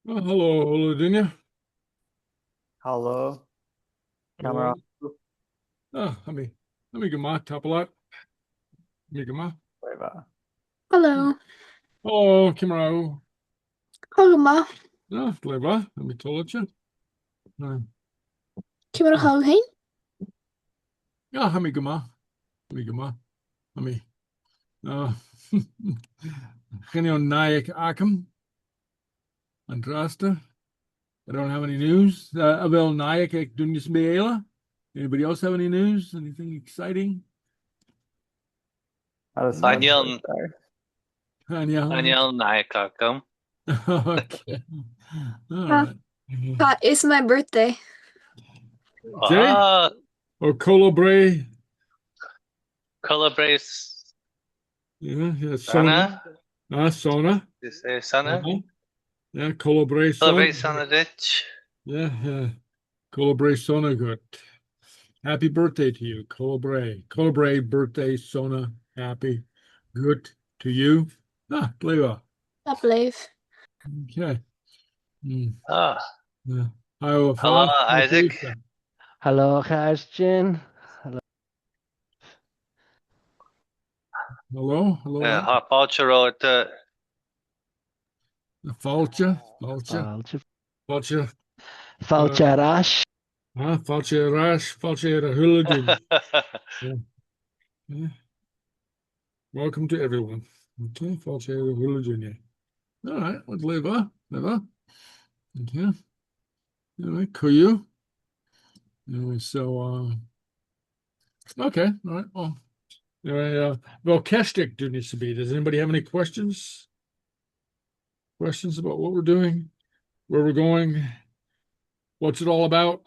Oh, hello, Dinya. Hello, camera. Hello. Let me get my tapalat. Let me get my. Wait, Hello. Oh, camera. Hug ma. No, leva. Let me tell you. Kim er hug heen? Yeah, let me get my. Let me get my. Let me. Uh, Genio Nayak Akem. Andrasta. I don't have any news. Abel Nayak ek Dunyas Beela. Anybody else have any news? Anything exciting? how does Daniel, Anya. Daniel Naikakam. Okay. All right. It's my birthday. Okay. Or Colabre. Colabrace Yeah, Sana. Sona. You say Sana? Yeah, Colabre Sona. Colabrace Sana Ditch. Yeah. Colabre Sona, good. Happy birthday to you, Colabre. Colabre birthday, Sona. Happy. Good to you. Leva. I believe. Okay. Ah, Yeah. hello, Isaac. Hallo Gijsjen. Hello. Fáilte wrote Fáilte. Fáilte Rash. Fáilte Rash. Fáilte Hooligan. Yeah. Welcome to everyone. Okay, Fáilte Hooligan. All right, let's Leva. Okay. All right, Kuyu. Anyway, so okay, all right. Well, anyway, well, Kestik needs to be. Does anybody have any questions? Questions about what we're doing, where we're going, what's it all about?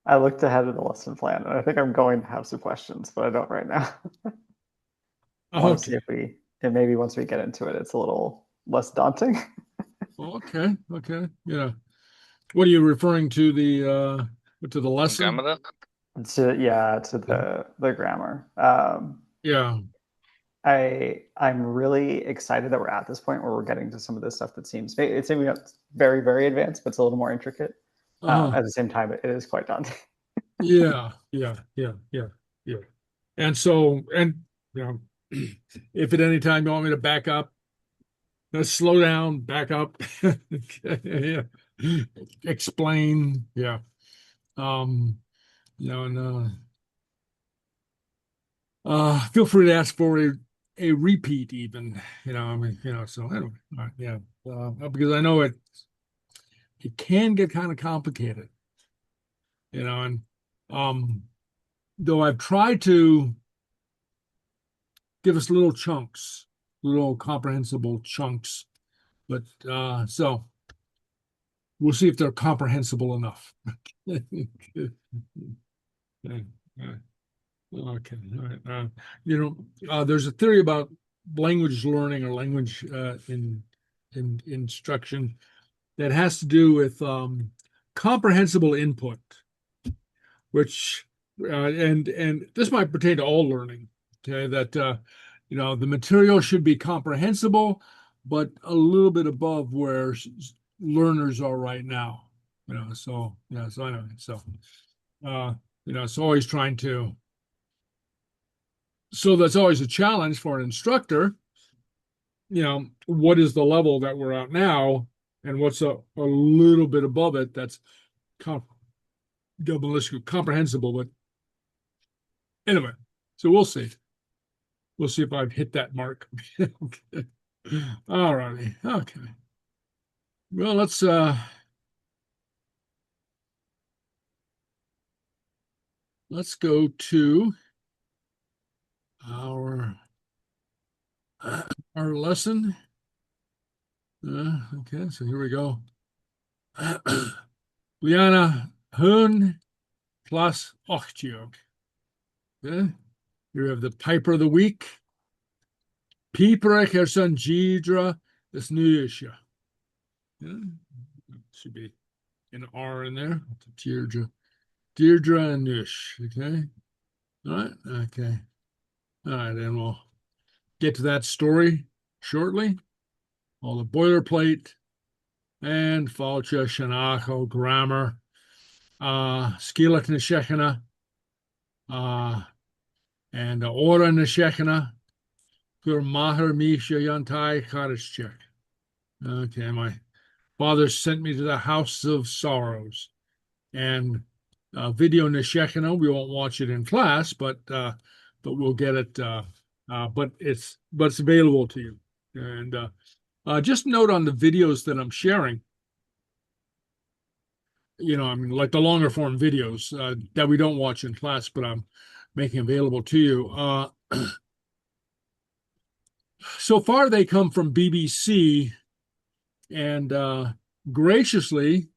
I looked ahead of the lesson plan, and I think I'm going to have some questions, but I don't right now. I want to see if and maybe once we get into it, it's a little less daunting. Okay. Yeah. What are you referring to the lesson? Grammar. To the grammar. Yeah. I'm really excited that we're at this point where we're getting to some of this stuff that seems it's maybe not very, very advanced, but it's a little more intricate. At the same time, it is quite daunting. Yeah. And so, if at any time you want me to back up, slow down, back up, yeah, explain, yeah, and feel free to ask for a repeat, even, So anyway, yeah, because I know it can get kind of complicated, and though I've tried to give us little chunks, little comprehensible chunks, but so we'll see if they're comprehensible enough. Okay. All right. There's a theory about language learning or language in instruction that has to do with comprehensible input, which and this might pertain to all learning. Okay, that the material should be comprehensible, but a little bit above where learners are right now. So anyway, it's always trying to. So that's always a challenge for an instructor. What is the level that we're at now, and what's a little bit above it that's comprehensible. But anyway, so we'll see. We'll see if I've hit that mark. Okay. All righty. Okay. Well, let's go to our lesson. Okay, so here we go. Liana Hun plus Ochtiog. Okay. You have the Piper of the Week. Piper Herson Deirdre is Nuisha. Should be an R in there. Deirdre and Nuish. Okay. All right. Okay. All right. And we'll get to that story shortly. All the boilerplate, and Fàilte, Seanfhacal, Grammar, Sgeulachdan, and Òran Chuir mise, taigh, carraideach. Okay, my father sent me to the house of sorrows. And Bhideo we won't watch it in class, but we'll get it. But it's available to you. And just note on the videos that I'm sharing, I mean, like the longer form videos that we don't watch in class, but I'm making available to you. So far, they come from BBC, and graciously,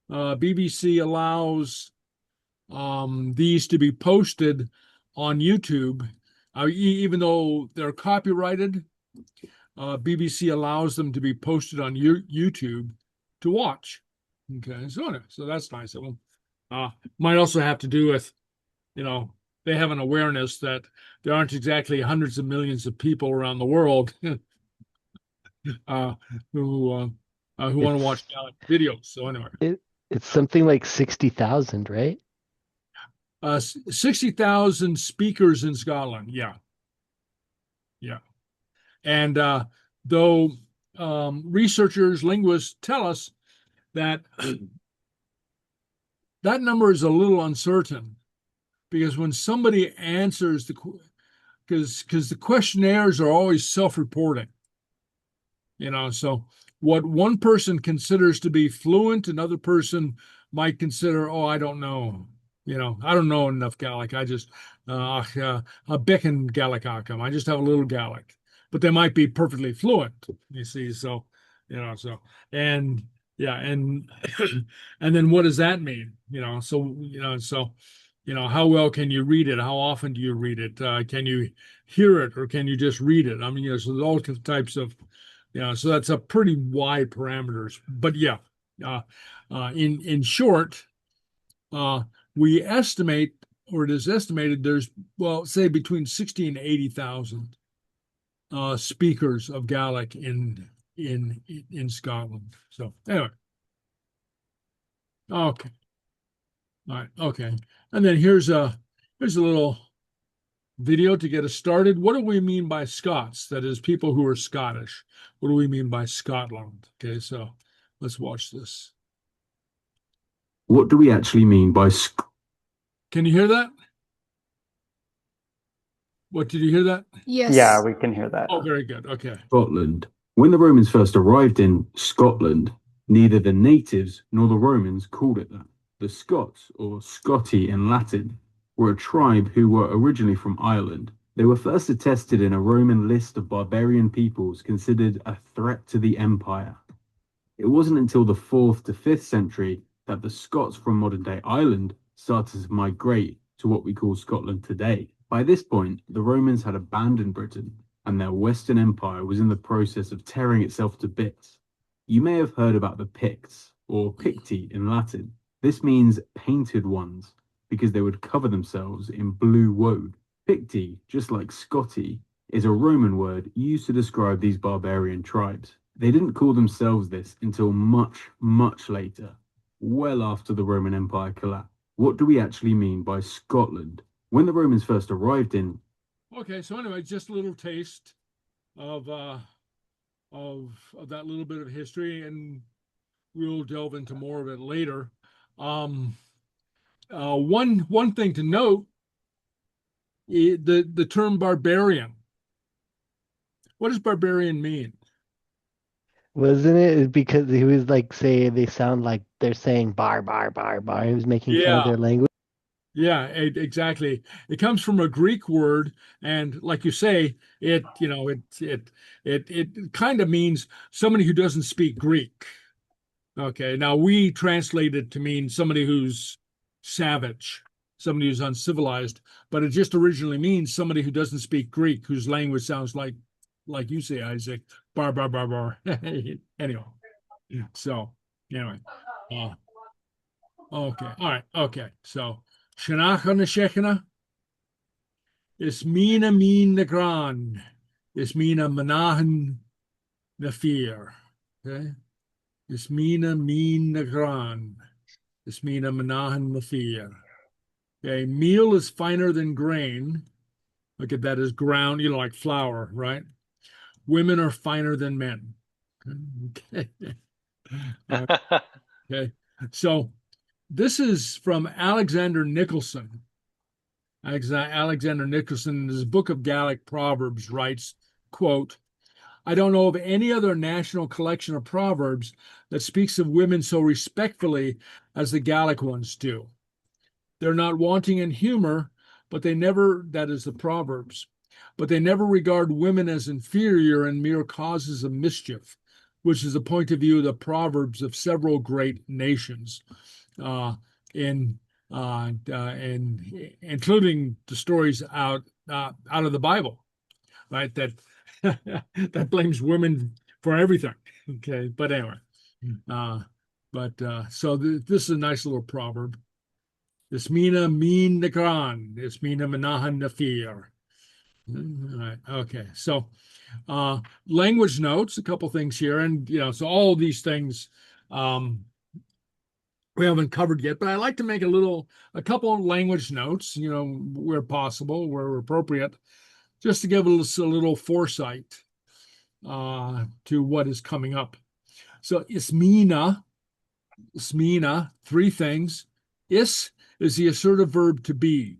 BBC allows these to be posted on YouTube, even though they're copyrighted. BBC allows them to be posted on YouTube to watch. Okay, so that's nice of them. Might also have to do with, they have an awareness that there aren't exactly hundreds of millions of people around the world who want to watch Gaelic videos. So anyway, It's something like 60,000, right? 60,000 speakers in Scotland. Yeah. And though researchers, linguists tell us that that number is a little uncertain, because when somebody answers because the questionnaires are always self-reporting, so what one person considers to be fluent, another person might consider, oh, I don't know. I don't know enough Gaelic. I just a Becken Gaelic Akam. I just have a little Gaelic, but they might be perfectly fluent. You see, so and yeah, and and then what does that mean? How well can you read it? How often do you read it? Can you hear it, or can you just read it? I mean, so there's all types of, so that's a pretty wide parameters. But yeah, in short, we estimate, or it is estimated, there's, say between 60 and 80,000 speakers of Gaelic in Scotland. So anyway, okay, all right, okay, and then here's a little video to get us started. What do we mean by Scots? That is, people who are Scottish. What do we mean by Scotland? Okay, so let's watch this. What do we actually mean by Can you hear that? What, did you hear that? Yes. Yeah, we can hear that. Oh, very good. Okay. Scotland? When the Romans first arrived in Scotland, neither the natives nor the Romans called it that. The Scots, or Scotti in Latin, were a tribe who were originally from Ireland. They were first attested in a Roman list of barbarian peoples considered a threat to the empire. It wasn't until the 4th to 5th century that the Scots from modern-day Ireland started to migrate to what we call Scotland today. By this point, the Romans had abandoned Britain, and their Western Empire was in the process of tearing itself to bits. You may have heard about the Picts, or Picti in Latin. This means painted ones, because they would cover themselves in blue woad. Picti, just like Scotti, is a Roman word used to describe these barbarian tribes. They didn't call themselves this until much, much later, well after the Roman Empire collapsed. What do we actually mean by Scotland? When the Romans first arrived in... Okay, so anyway, just a little taste of that little bit of history, and we'll delve into more of it later. One thing to note, the term barbarian. What does barbarian mean? Wasn't it because he was like they sound like they're saying bar, bar, bar, bar. He was making fun of their language. Yeah, exactly. It comes from a Greek word, and like you say, it kind of means somebody who doesn't speak Greek. Okay, now we translate it to mean somebody who's savage, somebody who's uncivilized, but it just originally means somebody who doesn't speak Greek, whose language sounds like you say, Isaac, bar, bar, bar, bar. Anyway, so anyway, okay, all right, okay, so Seanfhacal is mina na gran, is mina manahan na fear. Okay, Ismina min nagran. Ismina manahan mafir. Okay, meal is finer than grain. Look at that as ground, like flour, right? Women are finer than men. Okay. Okay. So this is from Alexander Nicholson. Alexander Nicholson, in his book of Gaelic Proverbs, writes, quote, I don't know of any other national collection of proverbs that speaks of women so respectfully as the Gaelic ones do. They're not wanting in humor, but they never, that is the Proverbs, but they never regard women as inferior and mere causes of mischief, which is the point of view of the Proverbs of several great nations, and including the stories out of the Bible, right? That that blames women for everything. Okay, but anyway, so this is a nice little proverb. Ismina min nagran, ismina manahan nafir. All right. Okay. So, language notes, a couple things here, and so all these things we haven't covered yet, but I like to make a couple of language notes, where possible, where appropriate, just to give us a little foresight to what is coming up. So, ismina, three things. Is the assertive verb to be.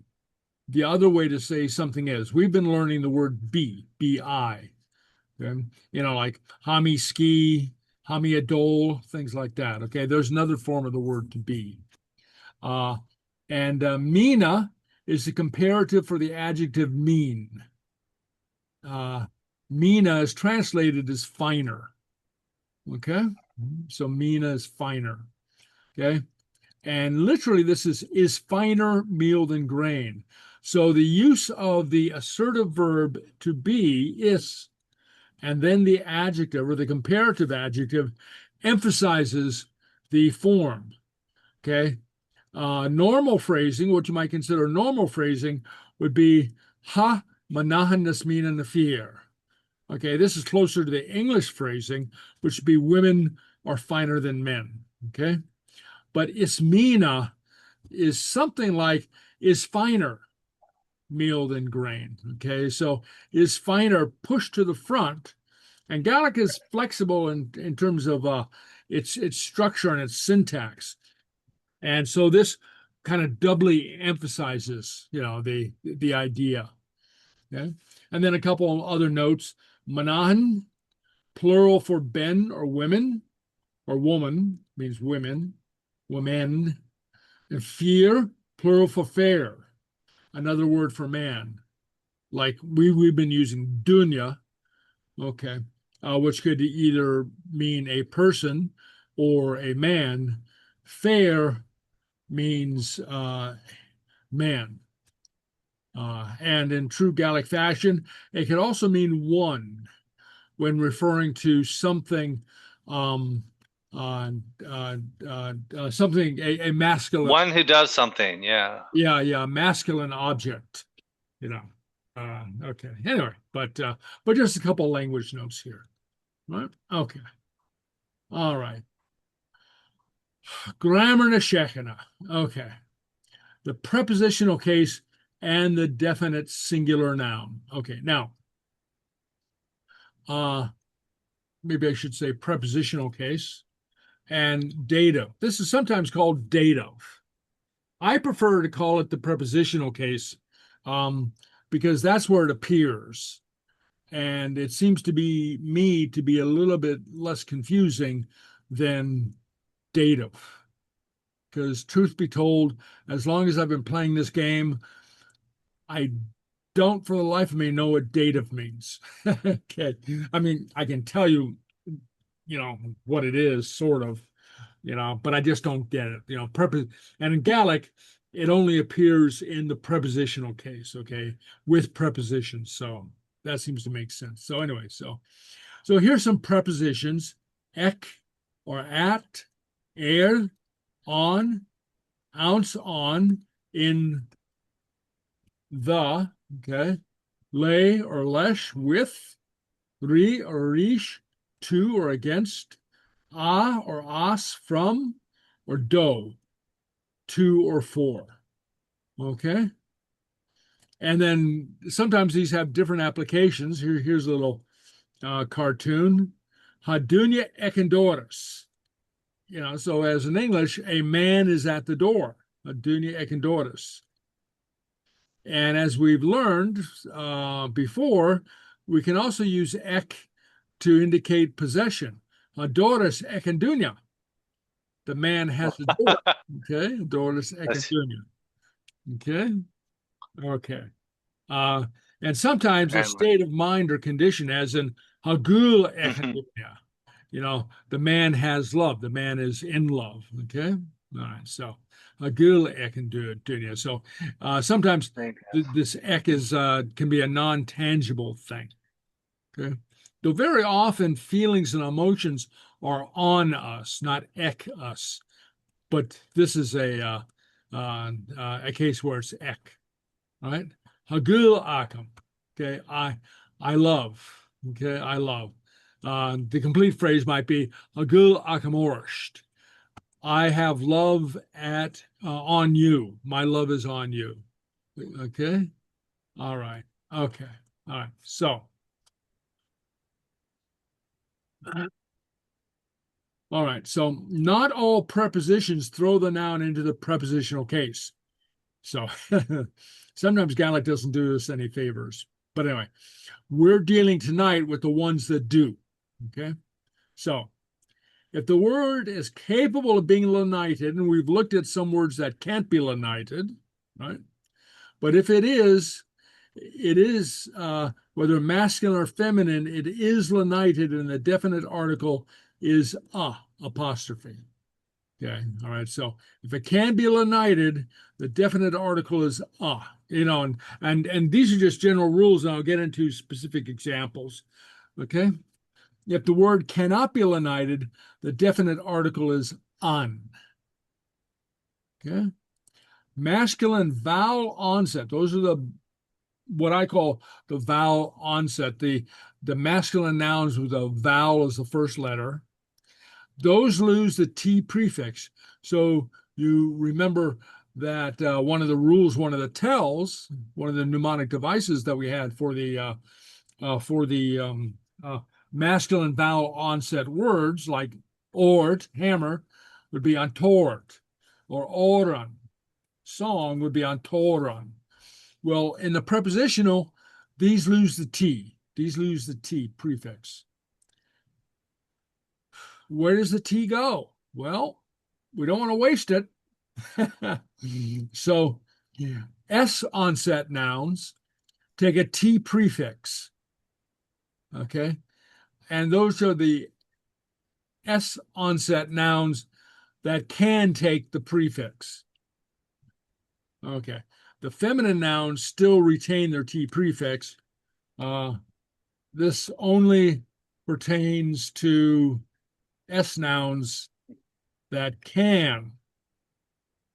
The other way to say something is. We've been learning the word be, bi. Okay? Like hami ski, hami adol, things like that. Okay, there's another form of the word to be. And mina is the comparative for the adjective mean. Mina is translated as finer. Okay, so mina is finer. Okay. And literally, this is finer meal than grain. So the use of the assertive verb to be, is, and then the adjective or the comparative adjective emphasizes the form. Okay. Normal phrasing, what you might consider normal phrasing, would be ha manahan nasmina nafir. Okay, this is closer to the English phrasing, which would be women are finer than men. Okay. But ismina is something like is finer meal than grain. Okay, so is finer pushed to the front, and Gaelic is flexible in terms of its structure and its syntax, and so this kind of doubly emphasizes the idea. Okay, and then a couple of other notes: manahan, plural for ben or women, or woman means women. Women, and fear, plural for fair, another word for man. Like we've been using dunya, okay, which could either mean a person or a man. Fair means man. And in true Gaelic fashion, it can also mean one when referring to something something a masculine, one who does something, masculine object, okay, anyway, but just a couple language notes here, right? Okay, all right. Grammar na shechina. Okay, the prepositional case and the definite singular noun. Okay, now maybe I should say prepositional case and dative. This is sometimes called dative. I prefer to call it the prepositional case because that's where it appears. And it seems to be a little bit less confusing than dative. Because truth be told, as long as I've been playing this game, I don't for the life of me know what dative means. Okay. I mean, I can tell you, what it is, sort of, but I just don't get it. And in Gaelic, it only appears in the prepositional case, okay, with prepositions. So that seems to make sense. So anyway, so here's some prepositions: ek or at, on, ounce on, in, the, okay, lay or lesh, with, ri or rish, to or against, or as, from, or do, to or for. Okay. And then sometimes these have different applications. Here's a little cartoon. Hadunya ekendoris. So as in English, a man is at the door. Hadunya ekendoris. And as we've learned before, we can also use ek to indicate possession. Hadoris ekendunya. The man has a door. Okay. Hadoris ekendunya. Okay. Okay. And sometimes a state of mind or condition, as in hagul ekendunya. The man has love. The man is in love. Okay. All right. So hagul ekendunya. So sometimes this ek is can be a non-tangible thing. Okay. Though very often feelings and emotions are on us, not ek us. But this is a case where it's ek. All right. Hagul akam. Okay. I love. Okay. I love. The complete phrase might be hagul akamorisht. I have love on you. My love is on you. Okay. All right. Okay. All right. So. All right. So not all prepositions throw the noun into the prepositional case. So sometimes Gaelic doesn't do us any favors. But anyway, we're dealing tonight with the ones that do. Okay. So if the word is capable of being lenited, and we've looked at some words that can't be lenited, right? But if it is whether masculine or feminine, it is lenited, and the definite article is apostrophe. Okay. All right. So if it can be lenited, the definite article is and these are just general rules, and I'll get into specific examples. Okay. If the word cannot be lenited, the definite article is an. Okay. Masculine vowel onset. Those are what I call the vowel onset, the masculine nouns with a vowel as the first letter. Those lose the T prefix. So you remember that one of the rules, one of the tells, one of the mnemonic devices that we had for the masculine vowel onset words like ort, hammer, would be antort, or Òran, song would be antoran. Well, in the prepositional, these lose the T. These lose the T prefix. Where does the T go? Well, we don't want to waste it. So S onset nouns take a T prefix. Okay. And those are the S onset nouns that can take the prefix. Okay. The feminine nouns still retain their T prefix. This only pertains to S nouns that can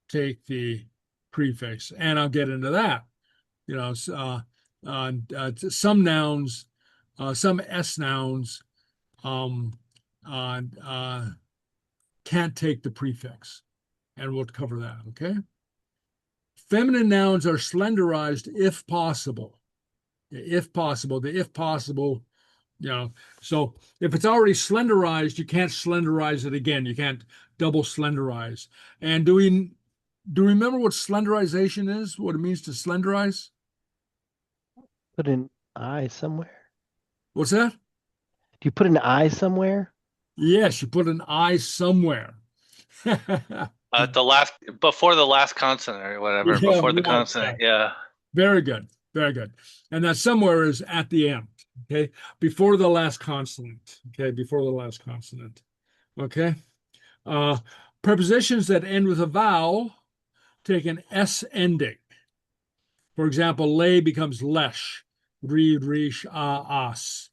take the prefix, and I'll get into that. Some nouns, some S nouns can't take the prefix, and we'll cover that, okay? Feminine nouns are slenderized if possible. If possible, so if it's already slenderized, you can't slenderize it again. You can't double slenderize. And do we remember what slenderization is? What it means to slenderize? Put an I somewhere. What's that? Do you put an I somewhere? Yes, you put an I somewhere. Before the last consonant or whatever. Yeah, before the consonant. Yeah. Very good. Very good. And that somewhere is at the end. Okay. Before the last consonant. Okay. Before the last consonant. Okay. Prepositions that end with a vowel take an S ending. For example, lay becomes lesh, read, rish, as.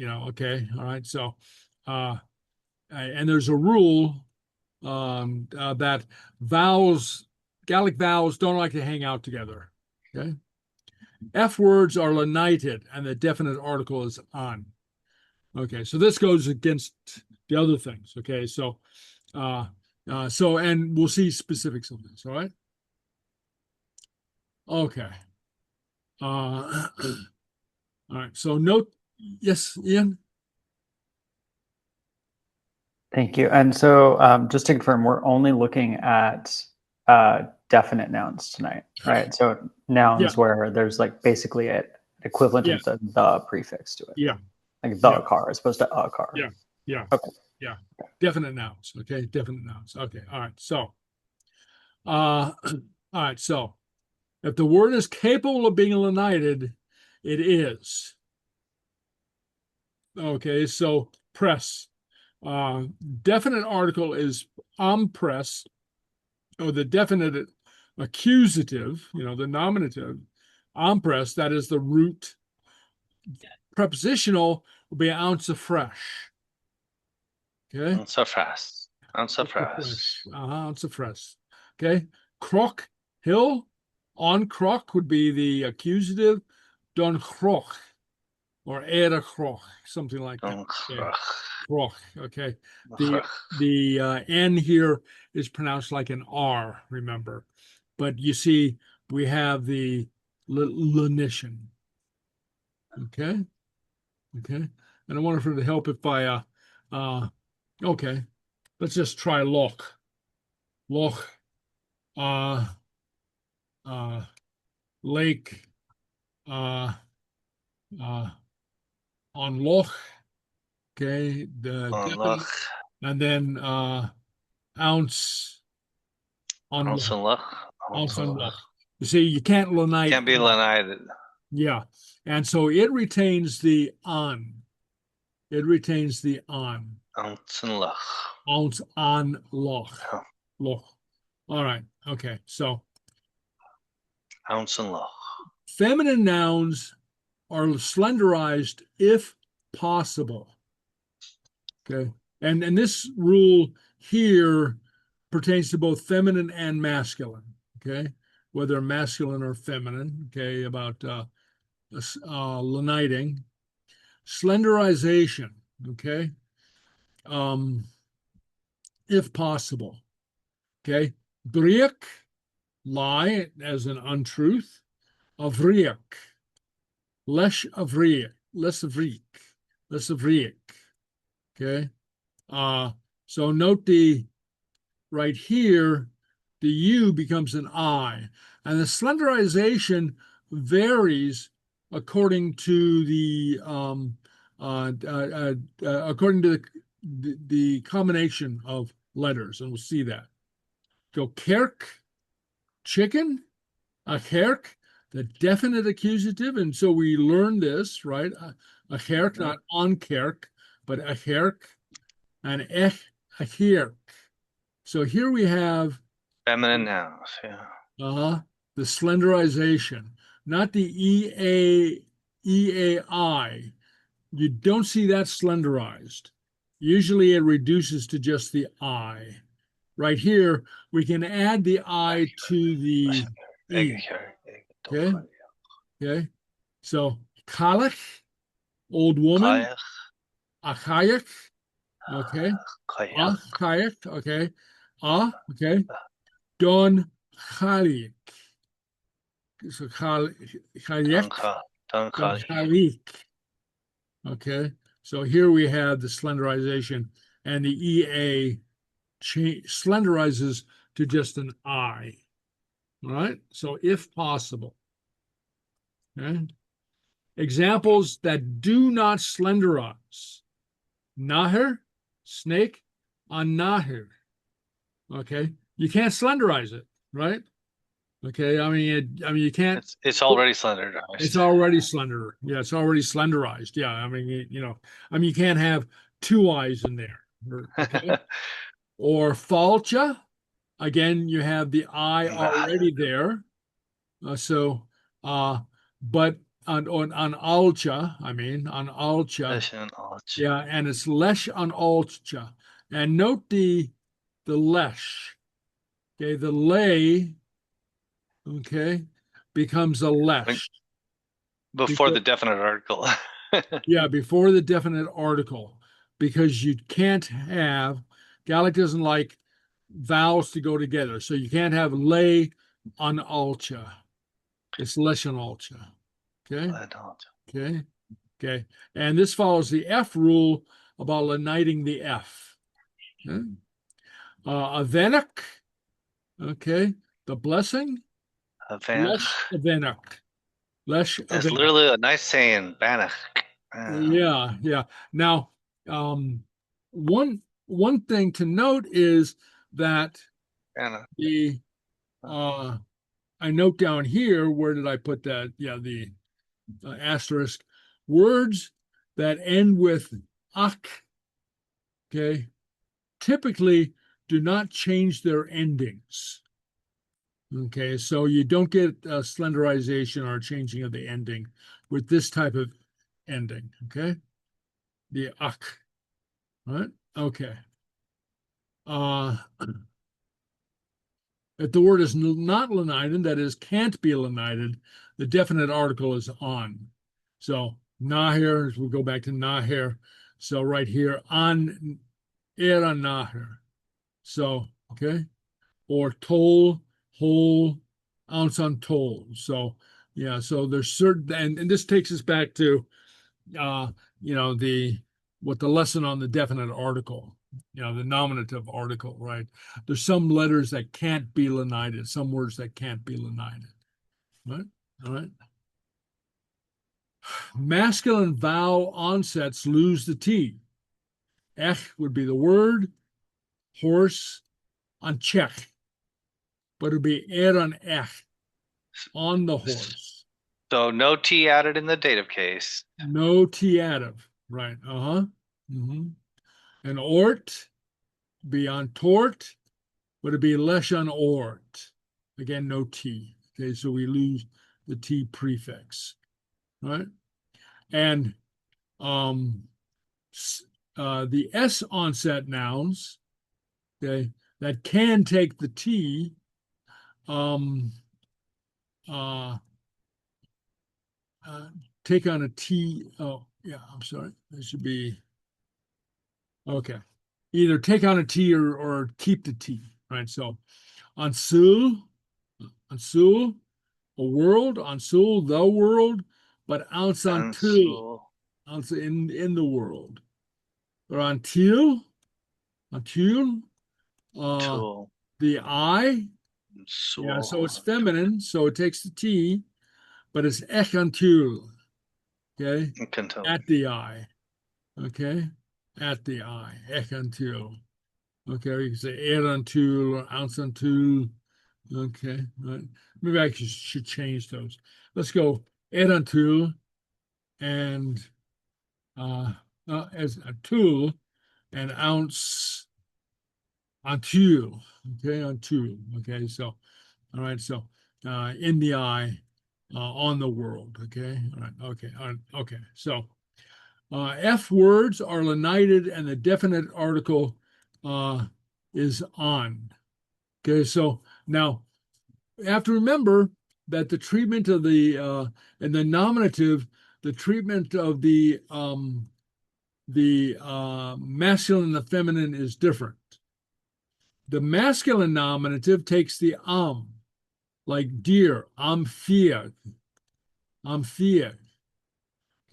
Okay. All right. So, and there's a rule that Gaelic vowels don't like to hang out together. Okay. F words are lenited, and the definite article is on. Okay, so this goes against the other things. Okay, so and we'll see specifics of this. All right. Okay. All right. So note, yes, Ian. Thank you. And so just to confirm, we're only looking at definite nouns tonight, right? So nouns where there's like basically an equivalent of the prefix to it. Yeah. Like the car as opposed to a car. Yeah. Yeah. Okay. Yeah. Definite nouns. Okay. Definite nouns. Okay. All right. So, all right. So, if the word is capable of being lenited, it is. Okay. So, press. Definite article is press, or the definite accusative, the nominative, press, that is the root. Prepositional will be ounce of fresh. Okay. Ounce of fresh. Ounce of fresh. Ounce of fresh. Okay. Croc, hill. On croc would be the accusative. Don croc or era croc, something like that. Okay. Croc. Okay. The N here is pronounced like an R, remember. But you see, we have the lenition. Okay. Okay. And I wonder if it would help if I okay. Let's just try loch. Loch. Lake. On loch. Okay. And then ounce on Ounce and loch. Ounce on loch. You see, you can't lenite. Can't be lenited. Yeah. And so it retains the on. It retains the on. Ounce and loch. Ounce on loch. Oh. Loch. All right. Okay. So Ounce and loch. feminine nouns are slenderized if possible. Okay. And this rule here pertains to both feminine and masculine. Okay. Whether masculine or feminine. Okay. About leniting. Slenderization. Okay. If possible. Okay. Briak, lie as an untruth. Avriak, less avriak, less avriak, less avriak. Okay. So note the right here, the U becomes an I, and the slenderization varies according to the according to the combination of letters, and we'll see that. So kerk, chicken, a kerk, the definite accusative, and so we learn this, right? A kerk, not on kerk, but a kerk, and a kerk. So here we have feminine nouns, the slenderization, not the EAI. You don't see that slenderized. Usually it reduces to just the I. Right here, we can add the I to the E. Okay. Okay. So Gaelic, old woman. Archaic. Okay. Archaic. Okay. Okay. Don Gaelic. So Gaelic. Okay. So here we have the slenderization, and the EA slenderizes to just an I. All right. So if possible. Okay. Examples that do not slenderize. Nahir, snake, on nahir. Okay. You can't slenderize it, right? Okay. I mean, you can't. It's already slenderized. It's already slender. Yeah, it's already slenderized. Yeah. I mean, you can't have two eyes in there. Okay. Or Fàilte, again, you have the I already there. But on alcha, on alcha, yeah, and it's lesh on alcha. And note the lesh. Okay, the lay, okay, becomes a lesh. Before the definite article. Yeah, before the definite article. because you can't have, Gaelic doesn't like vowels to go together. So you can't have lay on alcha. It's lesh on alcha. Okay. I don't. Okay. Okay. And this follows the F rule about leniting the F. Okay. Avenach. Okay. The blessing. Lesh avenach. Lesh That's avenach. literally a nice saying, Banach. Yeah, yeah. Now, one thing to note is that Banach. the I note down here, where did I put that? Yeah, the asterisk. Words that end with ach, okay, typically do not change their endings. Okay, so you don't get slenderization or changing of the ending with this type of ending. Okay, the ach, right? Okay. If the word is not lenited, that is, can't be lenited, the definite article is on. So nahir, we'll go back to nahir. So right here, on era nahir. So, okay. Or toll, whole, ounce on toll. So, yeah, so there's certain, and this takes us back to, what the lesson on the definite article, the nominative article, right? There's some letters that can't be lenited, some words that can't be lenited, right? All right. Masculine vowel onsets lose the T. Ech would be the word, horse on check, but it'd be on ech, on the horse. So no T added in the dative case. No T additive, right? Uh-huh. Mm-hmm. And ort, be on tort, but it'd be lesh on ort. Again, no T. Okay, so we lose the T prefix, right? And the S onset nouns, okay, that can take the T, take on a T. Oh, yeah, I'm sorry. There should be, okay. Either take on a T or keep the T, right? So on sul, a world, on sul, the world, but ounce on till, ounce in the world. Or on til, the I, yeah, so it's feminine, so it takes the T, but it's echantul, okay, at the I, okay, at the I, echantul, okay, you can say erantul or ounceantul, okay, right. Maybe I should change those. Let's go erantul and as a tool and ounce antul, okay, antul, okay, so, all right, so in the eye, on the world, okay, all right, okay, okay, so F words are lenited and the definite article is on, okay, so now you have to remember that the treatment of the in the nominative, the treatment of the masculine and the feminine is different. The masculine nominative takes the like deer, fiag,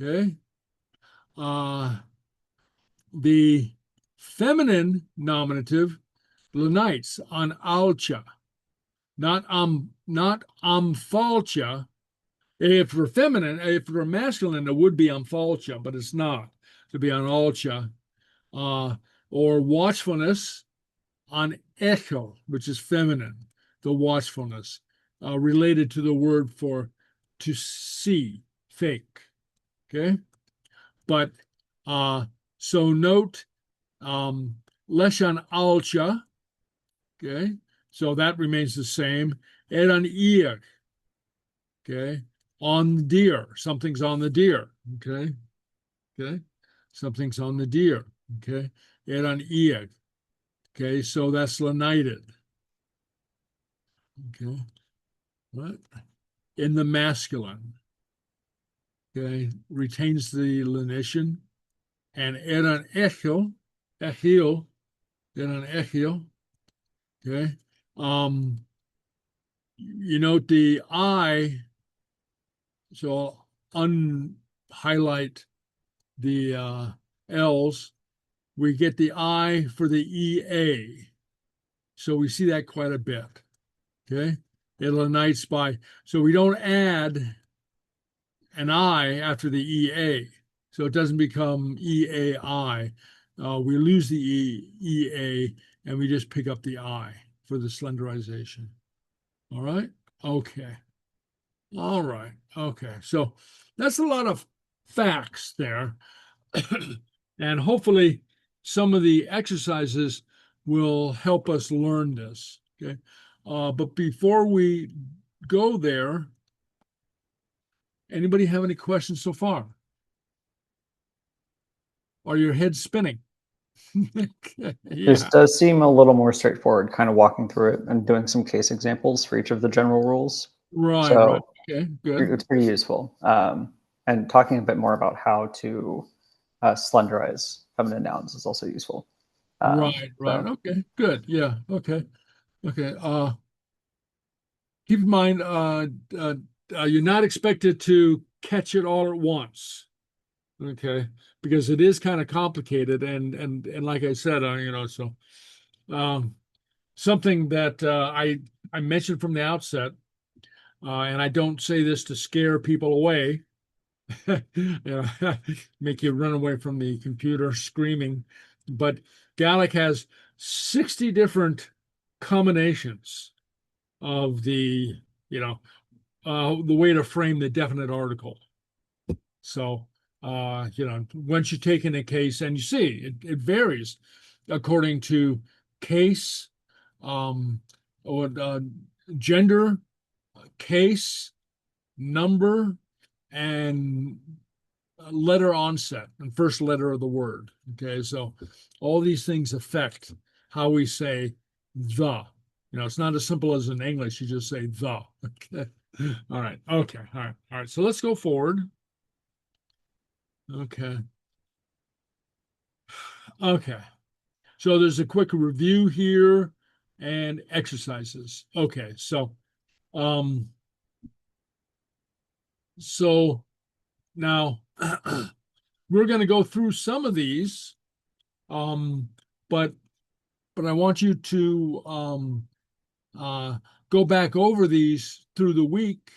okay? The feminine nominative lenites on alcha, not falcha. If we're feminine, if we're masculine, it would be falcha, but it's not. To be on alcha, or watchfulness on echo, which is feminine, the watchfulness, related to the word for to see, fake. Okay, but so note leshan alcha. Okay, so that remains the same. Ed on ear. Okay, on the deer. Something's on the deer. Okay, okay, something's on the deer. Okay, ed on ear. Okay, so that's lenited. Okay, what? In the masculine. Okay, retains the lenition. and eran echil, echil, eran echil. Okay. You note the I, so I'll unhighlight the L's. We get the I for the EA. So we see that quite a bit. Okay. It'll night spy. So we don't add an I after the EA. So it doesn't become EAI. We lose the EA and we just pick up the I for the slenderization. All right. Okay. All right. Okay. So that's a lot of facts there. And hopefully some of the exercises will help us learn this. Okay. But before we go there, anybody have any questions so far? Are your heads spinning? This does seem a little more straightforward, kind of walking through it and doing some case examples for each of the general rules. Right, So right. Okay, good. it's pretty useful. And talking a bit more about how to slenderize feminine nouns is also useful. Right, right. So, Okay, good. Yeah, okay. Okay. Keep in mind, you're not expected to catch it all at once. Okay, because it is kind of complicated, and like I said, so something that I mentioned from the outset, and I don't say this to scare people away, make you run away from the computer screaming, but Gaelic has 60 different combinations of the way to frame the definite article. So once you take in a case, and you see it varies according to case, or gender, case, number, and letter onset and first letter of the word. Okay, so all these things affect how we say the. It's not as simple as in English. You just say the. Okay. All right. Okay. All right. All right. So let's go forward. Okay. Okay. So there's a quick review here and exercises. Okay. So now we're going to go through some of these, but I want you to go back over these through the week,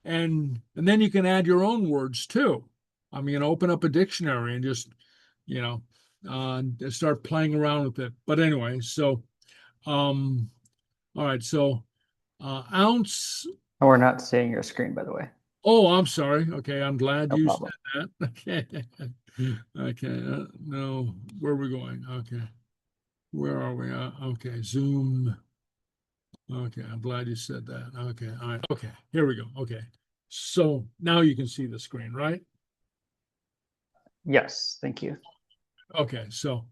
and then you can add your own words too. Open up a dictionary and just start playing around with it. But anyway, so all right, so ounce. and we're not seeing your screen, by the way. Oh, I'm sorry. Okay, I'm glad No you problem. said that. Okay. Okay. No, where are we going? Okay. Where are we? Okay, Zoom. Okay, I'm glad you said that. Okay, all right. Okay, here we go. Okay. So now you can see the screen, right? Yes, thank you. Okay, so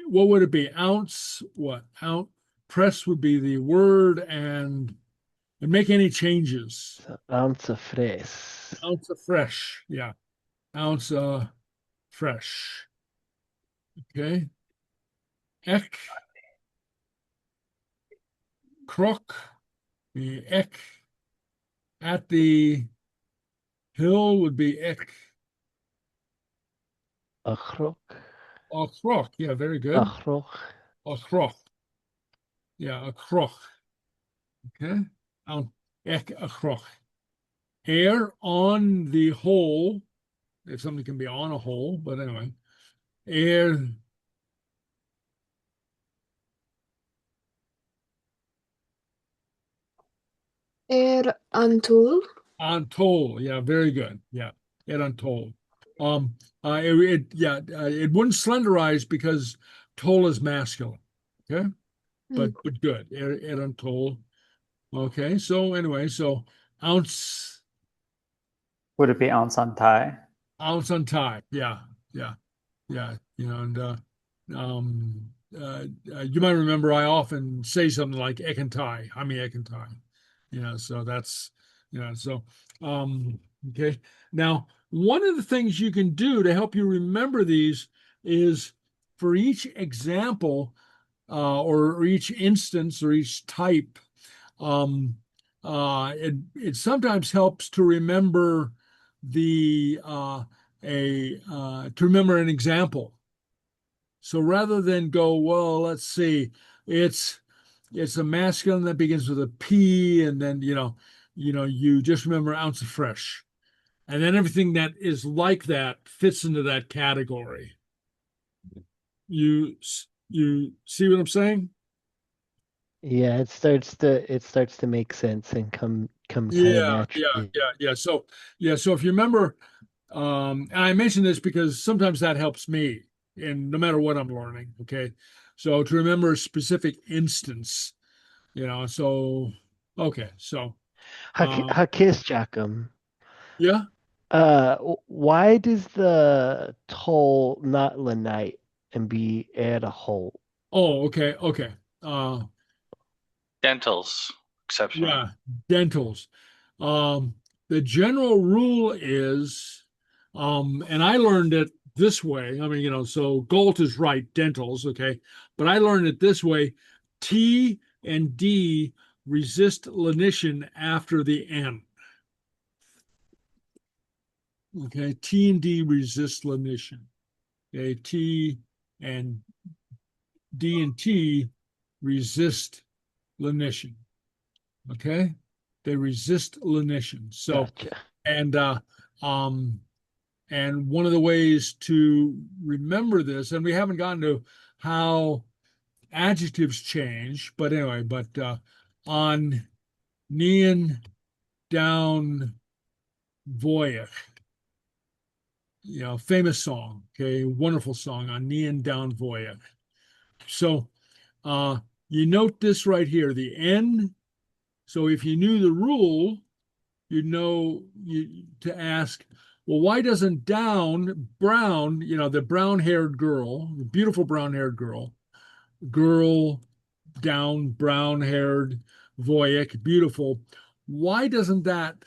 what would it be? Ounce, what? Press would be the word, and make any changes. So, ounce of fresh. Ounce of fresh. Yeah. Ounce fresh. Okay. Ek. Crook. The ek. At the hill would be ek. A crook. A crook. Yeah, very good. A crook. A crook. Yeah, a crook. Okay. Ek a crook. Air on the hole. If something can be on a hole, but anyway. Air. Antul. Untold. Yeah, very good. Yeah, it untold. It wouldn't slenderize because toll is masculine. Okay, but good. It untold. Okay, so anyway, so ounce. Would it be ounce on tie? Ounce on tie. Yeah. And you might remember I often say something like ek and tie. Ek and tie. So that's so okay. Now one of the things you can do to help you remember these is for each example or each instance or each type, it sometimes helps to remember to remember an example. So rather than go, well, let's see, it's a masculine that begins with a P, and then you just remember ounce of fresh, and then everything that is like that fits into that category. You see what I'm saying? Yeah, it starts to make sense and come kind of naturally. Yeah. So if you remember, and I mention this because sometimes that helps me, and no matter what I'm learning. Okay, so to remember a specific instance, So okay, so Hakis Jackum. yeah. Why does the toll not lenite and be add a hole? Oh, okay. Dentals, exception. Yeah, dentals. The general rule is, and I learned it this way. I mean, so Galt is right, dentals, okay, but I learned it this way: T and D resist lenition after the N. Okay, T and D resist lenition. Okay, T and D and T resist lenition. Okay, they resist lenition. So, Gotcha. and one of the ways to remember this, and we haven't gotten to how adjectives change, but anyway, on Nian down Voyach, famous song, okay, wonderful song on Nian down Voyach. So you note this right here, the N. So if you knew the rule, you'd know to ask, well, why doesn't down brown, the brown-haired girl, the beautiful brown-haired girl down brown-haired Voyach, beautiful. Why doesn't down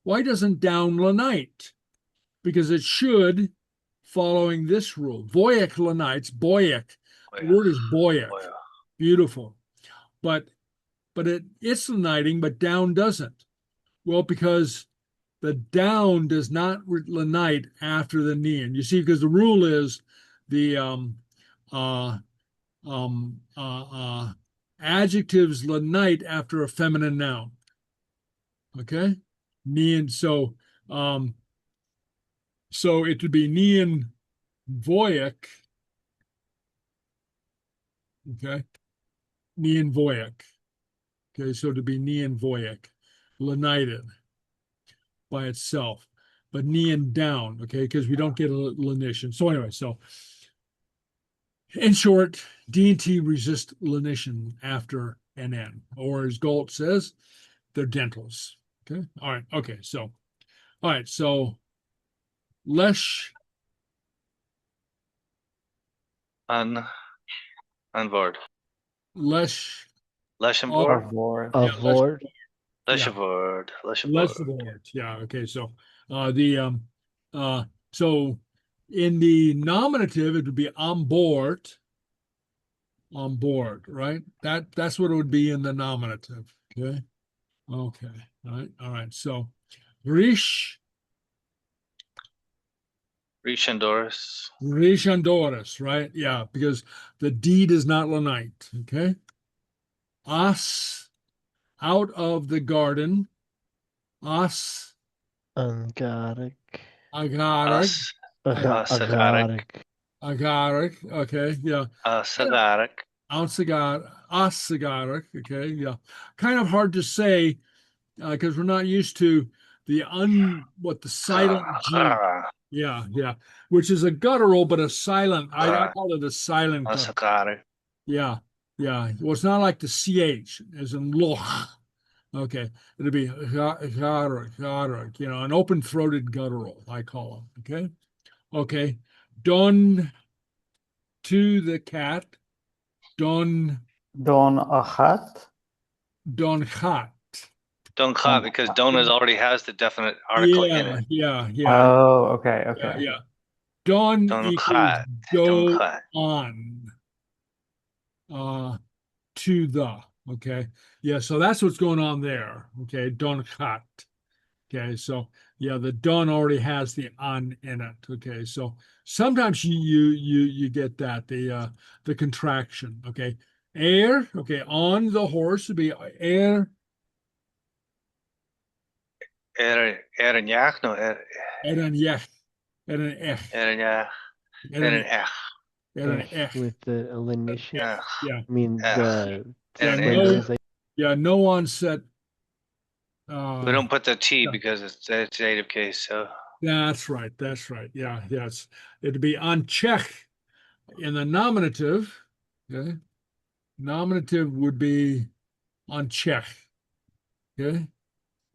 lenite? Because it should, following this rule. Voyach lenites, boyach. The word is boyach. Beautiful. But it's leniting, but down doesn't. Well, because the down does not lenite after the nean. You see, because the rule is the adjectives lenite after a feminine noun. Okay, nean. So it would be nean voyach. Okay, nean voyach. Okay, so to be nean voyach, lenited by itself, but nean down, okay, because we don't get a lenition. So anyway, so in short, D and T resist lenition after an N, or as Galt says, they're dentals. Okay, all right, okay, so all right, so lesh Unboard. lesh Leshenboard. Avoid. Leshenboard. Leshenboard. Yeah, okay, so so in the nominative it would be on board, right? That's what it would be in the nominative. Okay, all right. So rish Rishandoris, right? Yeah, because the D does not lenite. Okay. As, out of the garden. As, Ungaric. agaric. Agaric. Okay. Yeah. Sagaric. Asagaric. Okay. Yeah. Kind of hard to say because we're not used to the silent G. Yeah, which is a guttural, but a silent. I call it a silent guttural. Yeah. Well, it's not like the CH, as in loch. Okay, it'll be garak, an open-throated guttural, I call them. Okay. Don to the cat. Don Don achat. Don chat. Don't cut because donas already has the definite article in it. Yeah. Oh, okay. Yeah. Dhan Don't equals cut. Don't go cut. on to the. Okay. Yeah. So that's what's going on there. Okay. Dhan cut. Okay. So yeah, the done already has the on in it. Okay. So sometimes you get that the contraction. Okay. Air. Okay. On the horse would be air. Ernyach, no, En een yech. En een ech. Ernyach, En een Ernyach. en een ech. With the elimination. Yeah. I mean the Yeah, slenderization. No onset. We don't put the T yeah. because it's dative case, so That's right. Yeah. Yes. It'd be on Czech in the nominative. Okay. Nominative would be on Czech. Okay.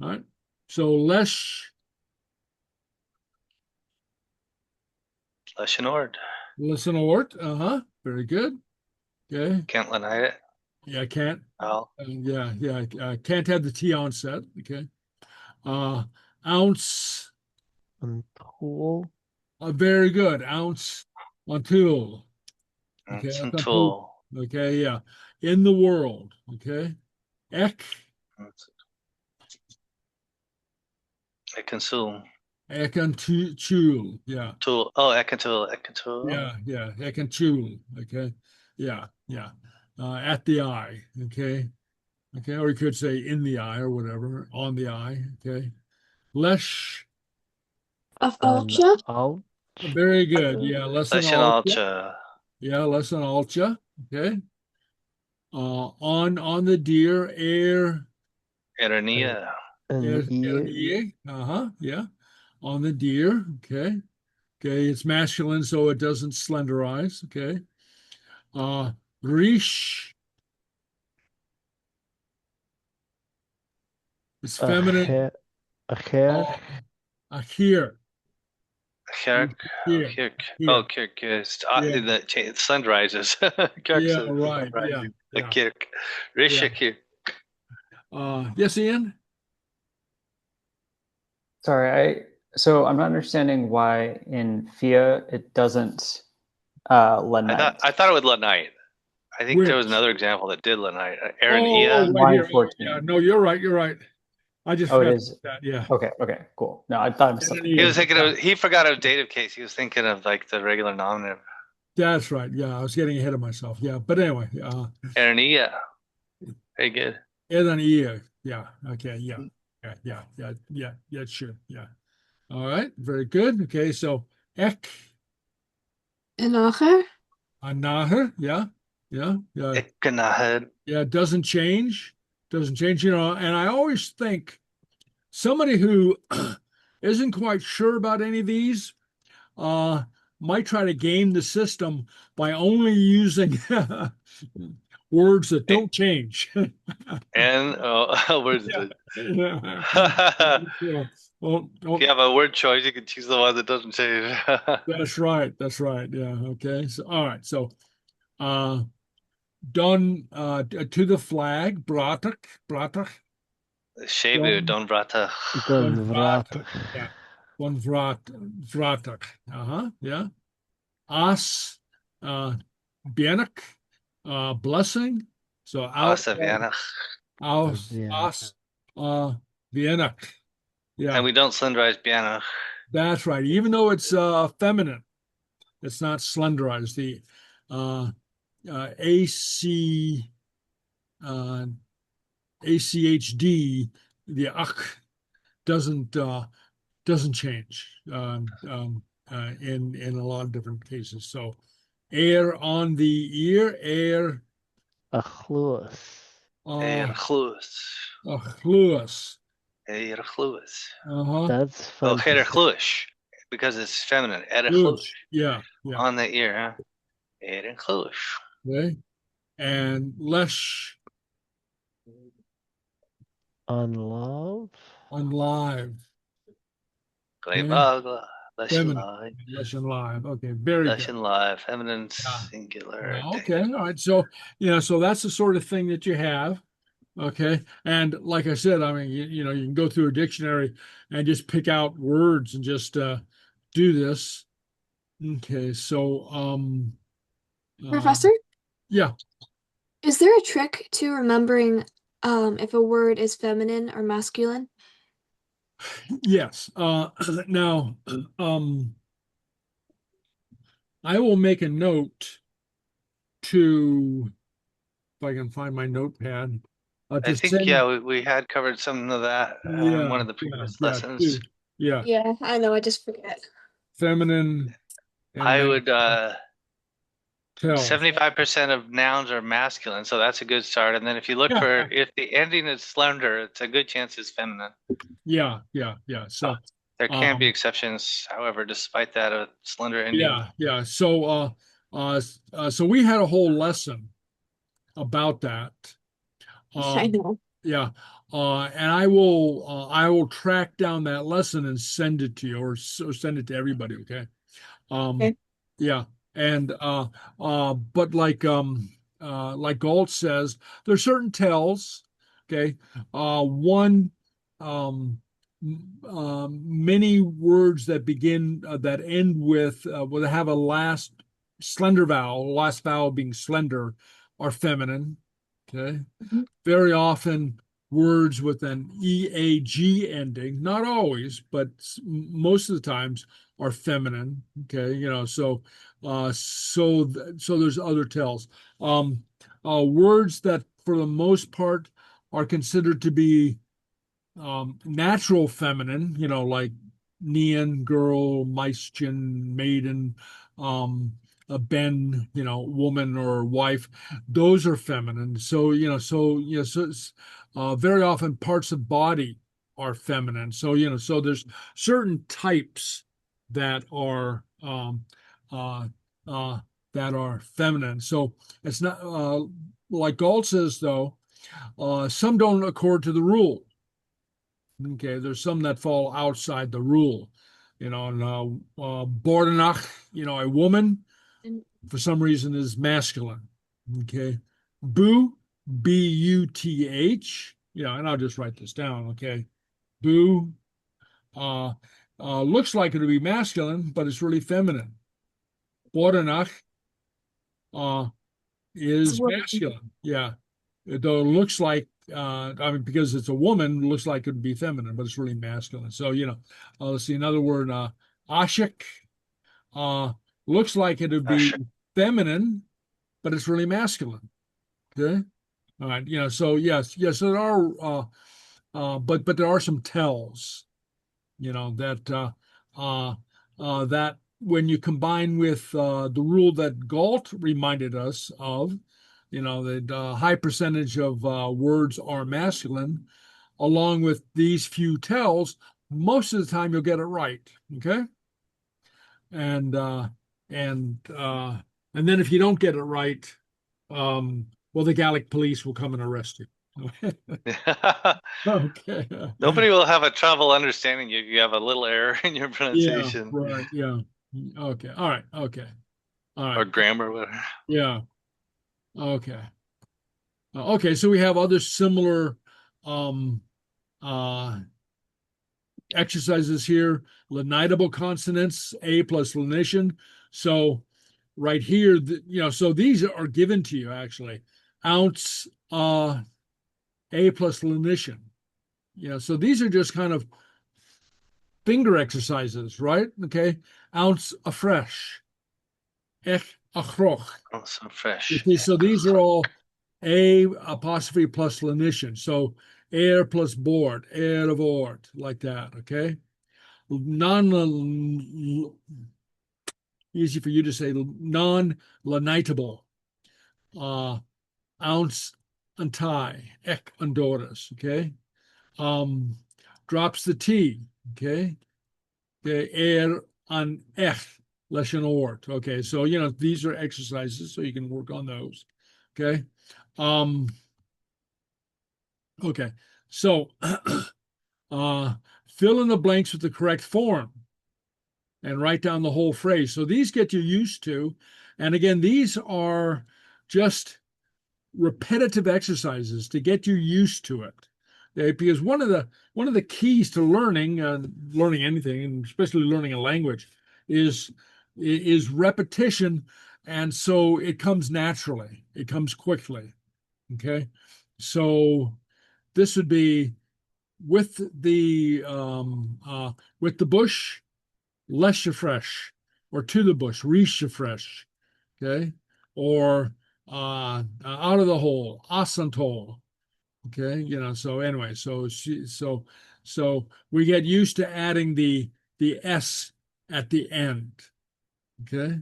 All right. So less Leshenord. listen alert. Very good. Okay. Can't deny it. Yeah, can't. Well, Can't have the T onset. Okay. Ounce. Tool. Very good. Ounce on tool. Okay. it's that's a on tool. Okay. Yeah. In the world. Okay. Ek. I consume. Ek and tool. Yeah. Tool. Oh, ekantool. Yeah. Ek and tool. Okay. Yeah. At the eye. Okay. Or you could say in the eye or whatever. On the eye. Okay. Lesh. Of Ultra. Out. Very good. Yeah. Less than alcha. Leshenalcha. Yeah. Less than alcha. Okay. On the deer. Air. Ernia. Yeah. On the deer. Okay. It's masculine, so it doesn't slenderize. Okay. Rish. It's feminine. Athair. Here. Kirk. Here. Kirk. Here. Oh, Kirk is it slenderizes. Yeah, right. Yeah. Kirk. Risha Kirk. Yes, Ian? Sorry, so I'm not understanding why in Fia it doesn't lend night. I thought it would let night. I think there was another example that did let night. Aaron Ia. Right here. 14. Yeah, no, you're right. I just it forgot is. that. Yeah. Okay, cool. No, I thought it was something. He was thinking he forgot it was dative case. He was thinking of like the regular nominative. That's right. Yeah, I was getting ahead of myself. Yeah, but anyway. Aaron Ia. Very good. Edan Ia. Yeah. Okay. Yeah. Sure. Yeah. All right. Very good. Okay. So ek. En Acher. Anaher. Yeah. Ikanahed. Yeah. Doesn't change. And I always think somebody who isn't quite sure about any of these might try to game the system by only using words that don't change. And words that if you have a word choice, you can choose the one that doesn't change. That's right. Yeah. Okay. So all right. So done to the flag, bratach. Shebu don brata. Yeah. One vratach. Yeah. As bienach, blessing. So Asavianach. as bienach. Yeah. And we don't slenderize bianach. That's right. Even though it's feminine, it's not slenderized. The ACHD, the ach, doesn't change in a lot of different cases. So air on the ear, air. Achluas. Achluas. That's fun. Chluish, because it's feminine. Yeah. On the ear, huh? Chluish. Okay. And lesh. On love. On live. Gleibagla. Lesson live. Okay, very good. Lesson live. Feminine singular. Okay, all right. So, so that's the sort of thing that you have. Okay. And like I said, I mean, you know, you can go through a dictionary and just pick out words and just do this. Okay. So, Professor, yeah. is there a trick to remembering if a word is feminine or masculine? Yes. Now, I will make a note to, if I can find my notepad, I to think, send. yeah, we had covered some of that in one of the previous lessons. Yeah. Yeah, I know, I just forget. Feminine and I would, tell. 75% of nouns are masculine, so that's a good start. And then if you look for, if the ending is slender, it's a good chance it's feminine. Yeah. So There can be exceptions, however, despite that, a slender ending. yeah. So so we had a whole lesson about that. I know. Yeah. And I will track down that lesson and send it to you, or send it to everybody. Okay. Okay. Yeah. And but like Galt says, there's certain tells. Okay. One many words that begin that end with will have a last slender vowel, last vowel being slender, are feminine. Okay. Mhm. Very often words with an EAG ending, not always, but most of the times are feminine. Okay. You know, so so there's other tells. Words that for the most part are considered to be natural feminine, you know, like neon, girl, meischen, maiden, a ben, you know, woman or wife. Those are feminine. So very often parts of body are feminine. So so there's certain types that are uh, that are feminine. So it's not like Galt says though. Some don't accord to the rule. Okay, there's some that fall outside the rule, you know, and Bordenach, you know, a woman for some reason is masculine. Okay, Boo, Buth, yeah, and I'll just write this down. Okay, Boo looks like it would be masculine, but it's really feminine. Bordenach is masculine. Yeah, though it looks like I mean, because it's a woman, it looks like it would be feminine, but it's really masculine. So let's see another word. Ashik looks like it would be feminine, but it's really masculine. Okay, all right. So yes, so there are but there are some tells. That when you combine with the rule that Galt reminded us of, that high percentage of words are masculine, along with these few tells, most of the time you'll get it right. Okay, and and then if you don't get it right, well, the Gaelic police will come and arrest you. Okay. Nobody will have a trouble understanding you if you have a little error in your pronunciation. Yeah, right. Yeah. Okay. All right. Okay. All right. Or grammar, whatever. Yeah. Okay. Okay. So we have other similar exercises here. Lenitable consonants, A plus lenition. So right here, so these are given to you actually. Ounce, A plus lenition. So these are just kind of finger exercises, right? Okay. Ounce afresh. Ech achroch. Oh, so fresh. Okay, so these are all A apostrophe plus lenition. So air plus board, air of ord, like that. Okay. Easy for you to say, non-lenitable. Ounce and tie, ek undoris. Okay. Drops the T. Okay. Air an ech lesson ort. Okay. So, these are exercises, so you can work on those. Okay. Okay. So, fill in the blanks with the correct form and write down the whole phrase. So these get you used to. And again, these are just repetitive exercises to get you used to it. Okay? Because one of the keys to learning anything, and especially learning a language, is repetition, and so it comes naturally. It comes quickly. Okay, so this would be with the bush, leis fresh, or to the bush, reach fresh. Okay, or out of the hole, asantol. Okay, so anyway, so we get used to adding the s at the end. Okay,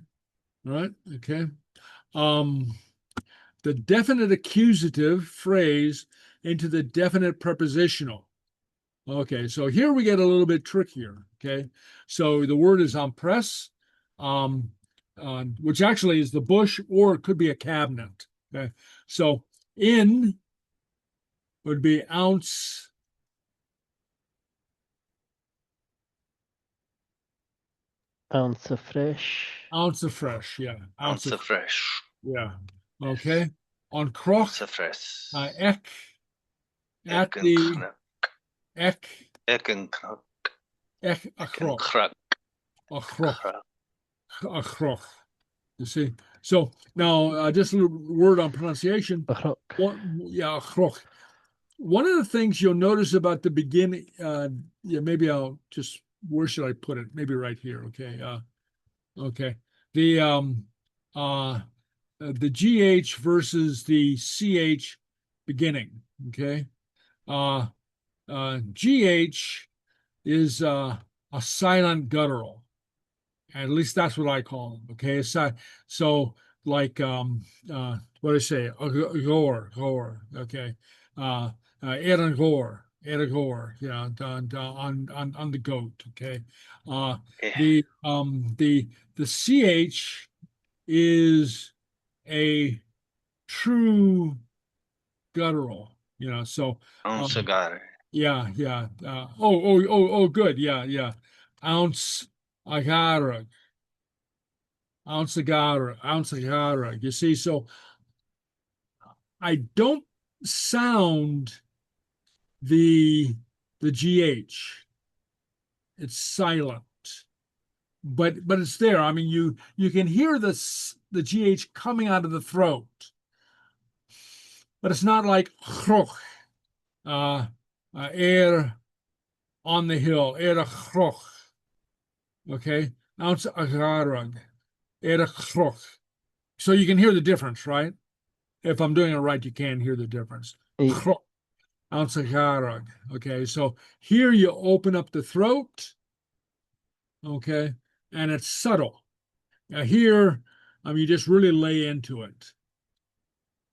all right, okay. The definite accusative phrase into the definite prepositional. Okay, so here we get a little bit trickier. Okay, so the word is empress, which actually is the bush, or it could be a cabinet. Okay, so in would be ounce. Ounce of fresh. Ounce of fresh, yeah. Ounce of fresh. Yeah. Okay. On croch, Ounce of fresh. ek, at the ek, Ekken ek, a croch, kruk. a croch, a croch. You see? So now, just a little word on pronunciation. A crook. Yeah, croch. One of the things you'll notice about the beginning, maybe I'll just, where should I put it? Maybe right here. Okay. Okay. The GH versus the CH beginning. Okay. GH is a silent guttural. At least that's what I call them. Okay. So like, what do I say? Gore. Okay. Erangor, yeah, on the goat. Okay. The CH is a true guttural, so yeah. Good. Yeah. Ounce agarag. You see, so I don't sound the GH. It's silent, but it's there. I mean, you can hear the GH coming out of the throat, but it's not like chroch, air on the hill, air chroch. Okay, ounce agarag, air chroch. So you can hear the difference, right? If I'm doing it right, you can hear the difference. Okay, so here you open up the throat, okay, and it's subtle. Now here, you just really lay into it.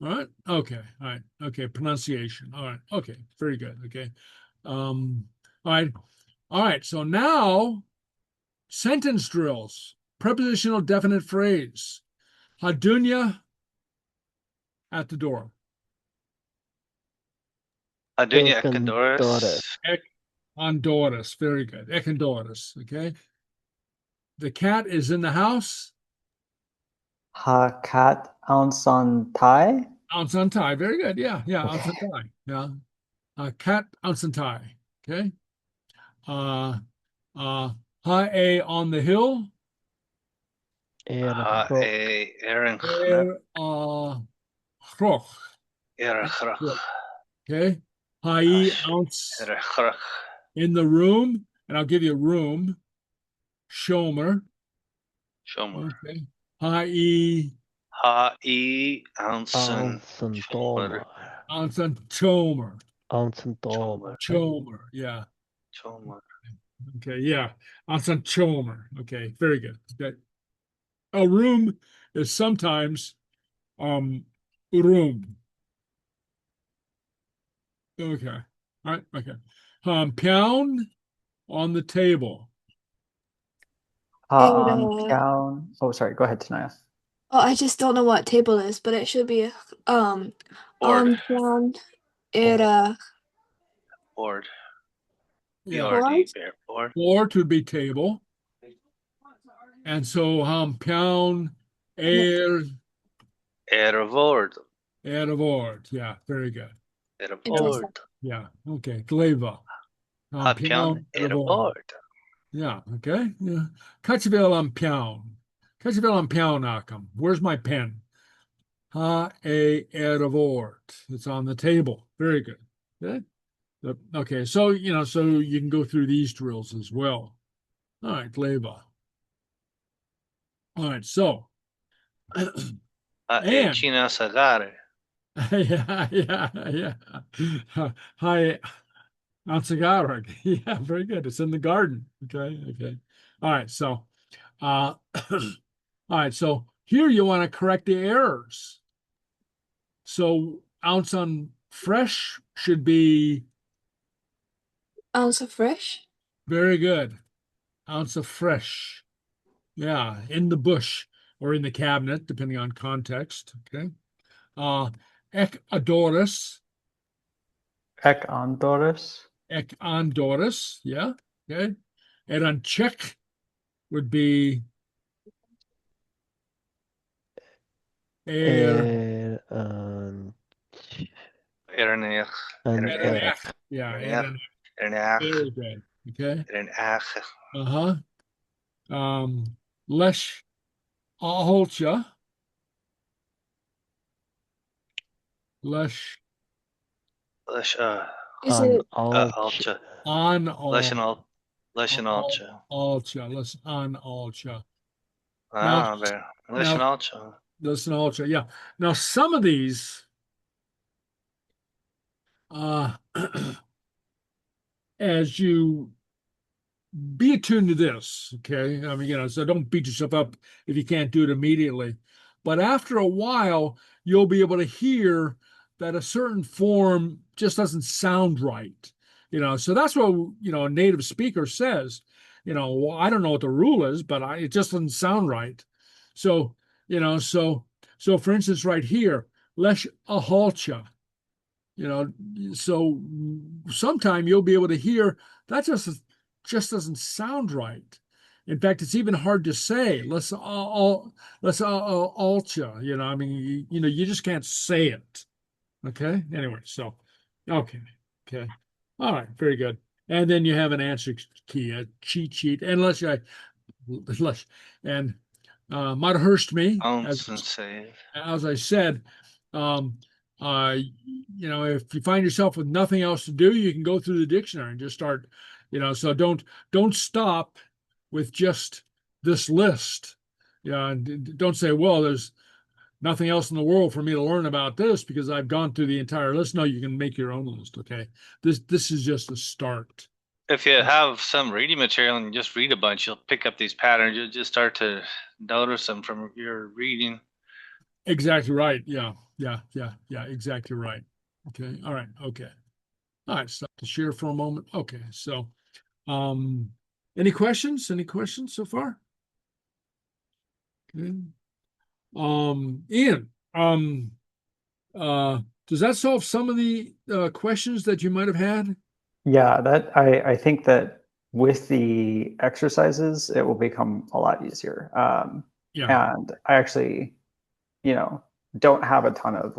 All right, okay, all right, okay, pronunciation. All right, okay, very good, okay. All right, so now sentence drills, prepositional definite phrase. Hadunya at the door. Hadunya Ekendoris. Ekendoris, very good. Ekendoris, okay. The cat is in the house. Ha cat ounce on tie. Ounce on tie, very good. Yeah, ounce on tie. Yeah. Cat ounce on tie. Okay. Ha a on the hill. Ha a Aaron chroch. Okay. Ha ounce in the room, and I'll give you a room. Shomer. Okay. Ha-e Ounson Tomer. Chomer, yeah. Chomer. Okay, yeah. Ounson Chomer. Okay, very good. Okay. A room is sometimes room. Okay. All right, okay. Pound on the table. Down. Oh, sorry. Go ahead, Tanaya. Oh, I just don't know what table is, but it should be Board. Era Board. Board? Board would be table. And so pound air Ervord. Edavort. Yeah, very good. Interesting. Yeah, okay. Gleva. Pion Edavort. Yeah, okay. Yeah. Cutchville on Pion. Cutchville on Pion Akam. Where's my pen? Ha a Edavort. It's on the table. Very good. Good. Okay, so so you can go through these drills as well. All right, Gleva. All right, so and China Sagare. yeah. Hi, Ansagarag. Yeah, very good. It's in the garden. Okay. All right, so all right, so here you want to correct the errors. So ounce on fresh should be Ounce of fresh. very good. Ounce of fresh. Yeah, in the bush or in the cabinet, depending on context. Okay. Ek adoris. Ek Andoris. Ek andoris. Yeah. Okay. And on check would be er, Ernech. Erenach. Yeah. Ernech. Very good. Okay. Ernech. Lesh aholcha. Lesh Lesh Is it Alcha. on Leshen Alcha. alcha. Lesh on alcha. Ah, there. Leshen Alcha. Lesh alcha. Yeah. Now some of these as you be attuned to this, okay? I mean, so don't beat yourself up if you can't do it immediately. But after a while, you'll be able to hear that a certain form just doesn't sound right. So that's what, a native speaker says, well, I don't know what the rule is, but it just doesn't sound right. So, so for instance, right here, lesh ahalcha, so sometime you'll be able to hear that just doesn't sound right. In fact, it's even hard to say. Let's alcha. I mean, you just can't say it. Okay. Anyway, so okay. All right. Very good. And then you have an answer key, a cheat sheet, and might have hurst me. As I said, if you find yourself with nothing else to do, you can go through the dictionary and just start. So don't stop with just this list. And don't say, well, there's nothing else in the world for me to learn about this because I've gone through the entire list. No, you can make your own list. Okay, this is just a start. If you have some reading material and you just read a bunch, you'll pick up these patterns. You'll just start to notice them from your reading. Exactly right. Yeah. Exactly right. Okay. All right. Okay. All right. Stop to share for a moment. Okay. So, any questions? Any questions so far? Okay. Ian, does that solve some of the questions that you might have had? Yeah, that I think that with the exercises, it will become a lot easier. And I actually, don't have a ton of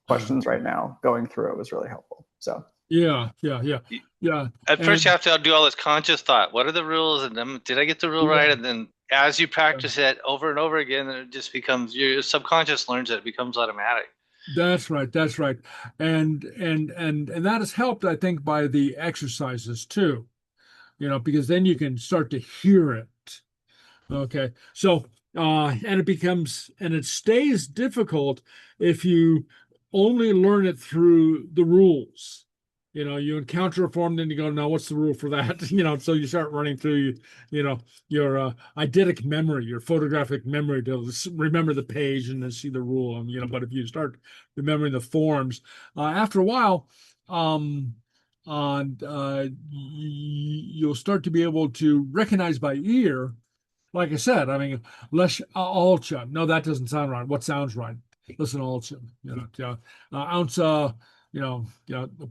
questions right now. Going through it was really helpful. So yeah. At first, you have to do all this conscious thought. What are the rules? And then, did I get the rule right? And then, as you practice it over and over again, it just becomes your subconscious learns it. It becomes automatic. That's right. And that has helped, I think, by the exercises too. Because then you can start to hear it. Okay. So and it stays difficult if you only learn it through the rules. You encounter a form, then you go, no, what's the rule for that? So you start running through, your eidetic memory, your photographic memory to remember the page and then see the rule. And, but if you start remembering the forms, after a while, you'll start to be able to recognize by ear. Like I said, lesh alcha. No, that doesn't sound right. What sounds right? Listen, alcha. Ounce.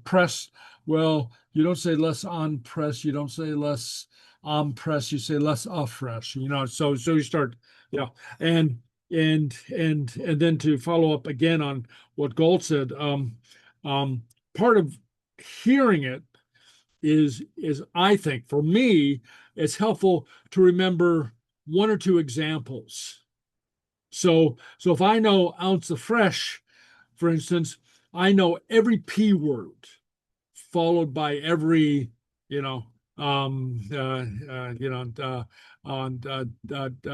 Press. Well, you don't say less on press. You don't say less on press. You say less off fresh. So you start. And and then to follow up again on what Gold said, part of hearing it is I think for me, it's helpful to remember one or two examples. So if I know ounce of fresh, for instance, I know every P word followed by every,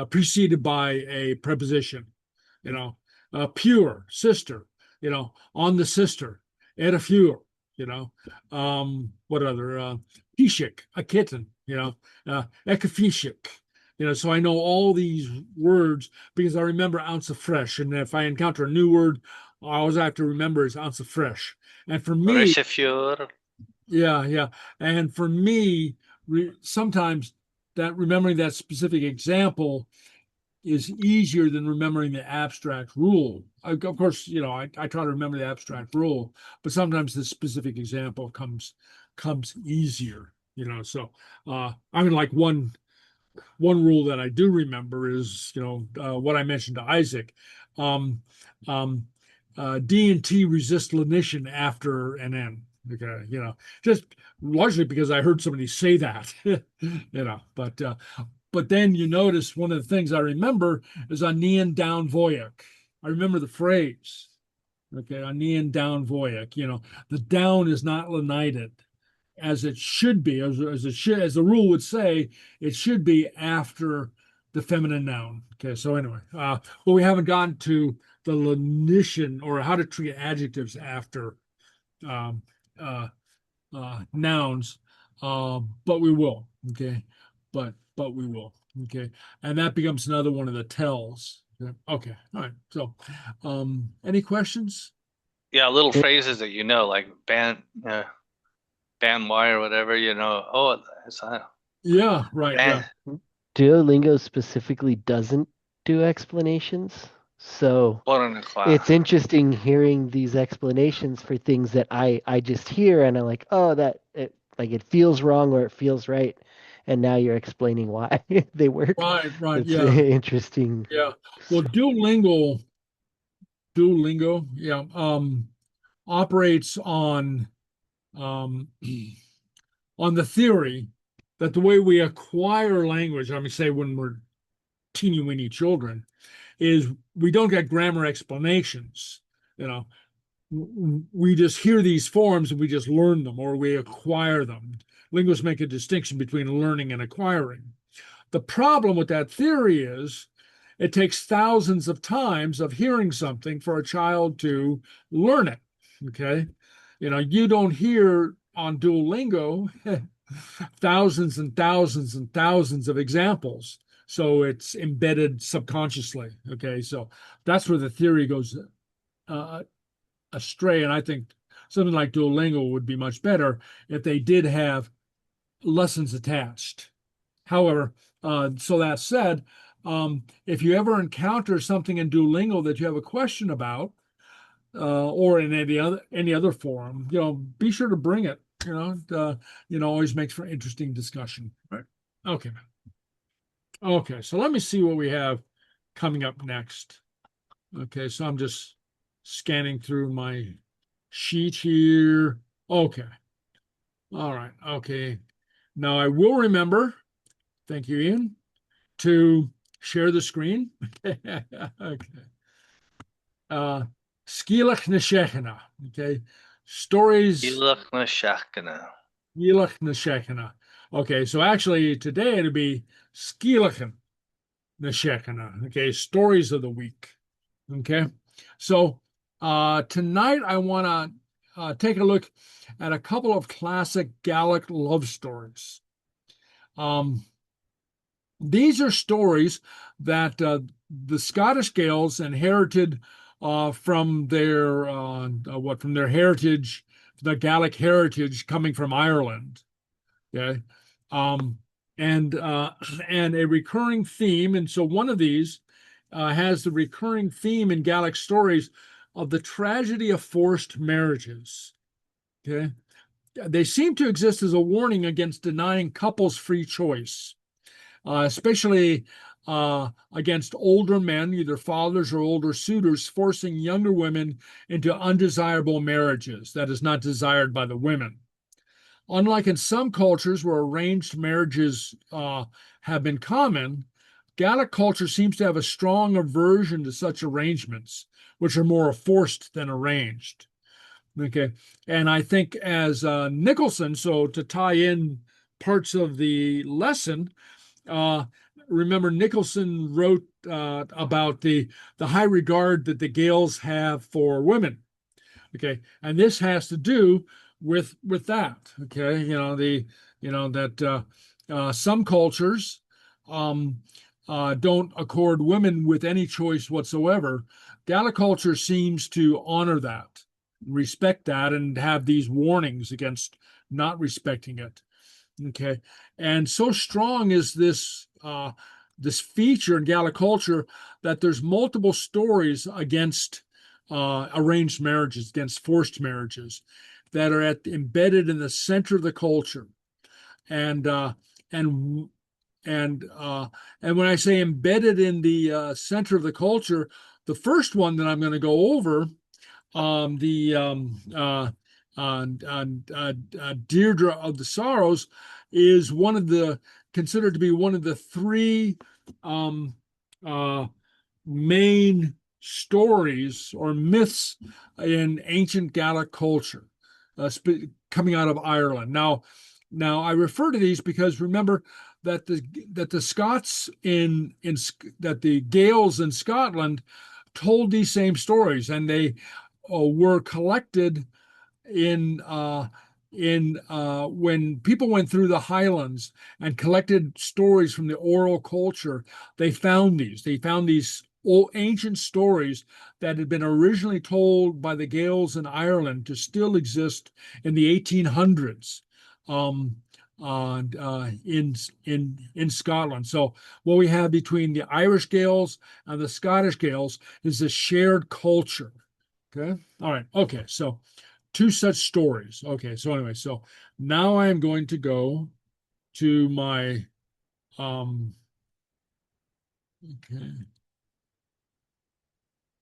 preceded by a preposition, pure, sister, on the sister, at a fewer, what other, pishik, a kitten, ekafishik, so I know all these words because I remember ounce of fresh. And if I encounter a new word, all I have to remember is ounce of fresh. And for me, yeah. And for me, sometimes that remembering that specific example is easier than remembering the abstract rule. Of course, I try to remember the abstract rule, but sometimes the specific example comes easier, so I mean, like one rule that I do remember is, what I mentioned to Isaac. D and T resist lenition after an N. Okay, just largely because I heard somebody say that, but then you notice one of the things I remember is anian down voyak. I remember the phrase. Okay, anian down voyak. The down is not lenited, as it should be, as the rule would say, it should be after the feminine noun. Okay, so anyway, but we haven't gotten to the lenition or how to treat adjectives after nouns, but we will. Okay, but we will. Okay, and that becomes another one of the tells. Okay, all right. So, any questions? Yeah, little phrases that like ban why or whatever. Oh, it's yeah, right. ban. Yeah. Duolingo specifically doesn't do explanations. So it's interesting hearing these explanations for things that I just hear and I'm like, oh, it feels wrong or it feels right. And now you're explaining why they work. Right, It's yeah. Interesting. Yeah. Well, Duolingo, yeah, operates on the theory that the way we acquire language, let me say when we're teeny weeny children, is we don't get grammar explanations. We just hear these forms and we just learn them or we acquire them. Linguists make a distinction between learning and acquiring. The problem with that theory is it takes thousands of times of hearing something for a child to learn it. Okay. You don't hear on Duolingo thousands and thousands and thousands of examples. So it's embedded subconsciously. Okay. So that's where the theory goes astray. And I think something like Duolingo would be much better if they did have lessons attached. However, so that said, if you ever encounter something in Duolingo that you have a question about, or in any other forum, be sure to bring it. Always makes for interesting discussion. Right? Okay. Okay. So let me see what we have coming up next. Okay. So I'm just scanning through my sheet here. Okay. All right. Okay. Now I will remember. Thank you, Ian. To share the screen. Okay. Sgeulachdan. Okay. Stories. Sgeulachdan. Okay, so actually today it'll be Sgeulachdan. Okay, stories of the week. Okay. So tonight I want to take a look at a couple of classic Gaelic love stories. These are stories that the Scottish Gaels inherited from their heritage, the Gaelic heritage coming from Ireland. Okay, and a recurring theme, and so one of these has the recurring theme in Gaelic stories of the tragedy of forced marriages. Okay, they seem to exist as a warning against denying couples free choice. Especially against older men, either fathers or older suitors, forcing younger women into undesirable marriages that is not desired by the women. Unlike in some cultures where arranged marriages have been common, Gaelic culture seems to have a strong aversion to such arrangements, which are more forced than arranged. Okay, and I think as Nicholson, so to tie in parts of the lesson, remember Nicholson wrote about the high regard that the Gaels have for women. Okay, and this has to do with that. Okay, that some cultures don't accord women with any choice whatsoever. Gaelic culture seems to honor that, respect that, and have these warnings against not respecting it. Okay, and so strong is this this feature in Gaelic culture that there's multiple stories against arranged marriages, against forced marriages, that are embedded in the center of the culture, and when I say embedded in the center of the culture, the first one that I'm going to go over, Deirdre of the Sorrows, is considered to be one of the three main stories or myths in ancient Gaelic culture, coming out of Ireland. Now I refer to these because remember that the Scots that the Gaels in Scotland told these same stories, and they were collected when people went through the Highlands and collected stories from the oral culture. They found these old ancient stories that had been originally told by the Gaels in Ireland to still exist in the 1800s in Scotland. So what we have between the Irish Gaels and the Scottish Gaels is a shared culture. Okay. All right. Okay. So two such stories. Okay. So anyway, so now I am going to go to my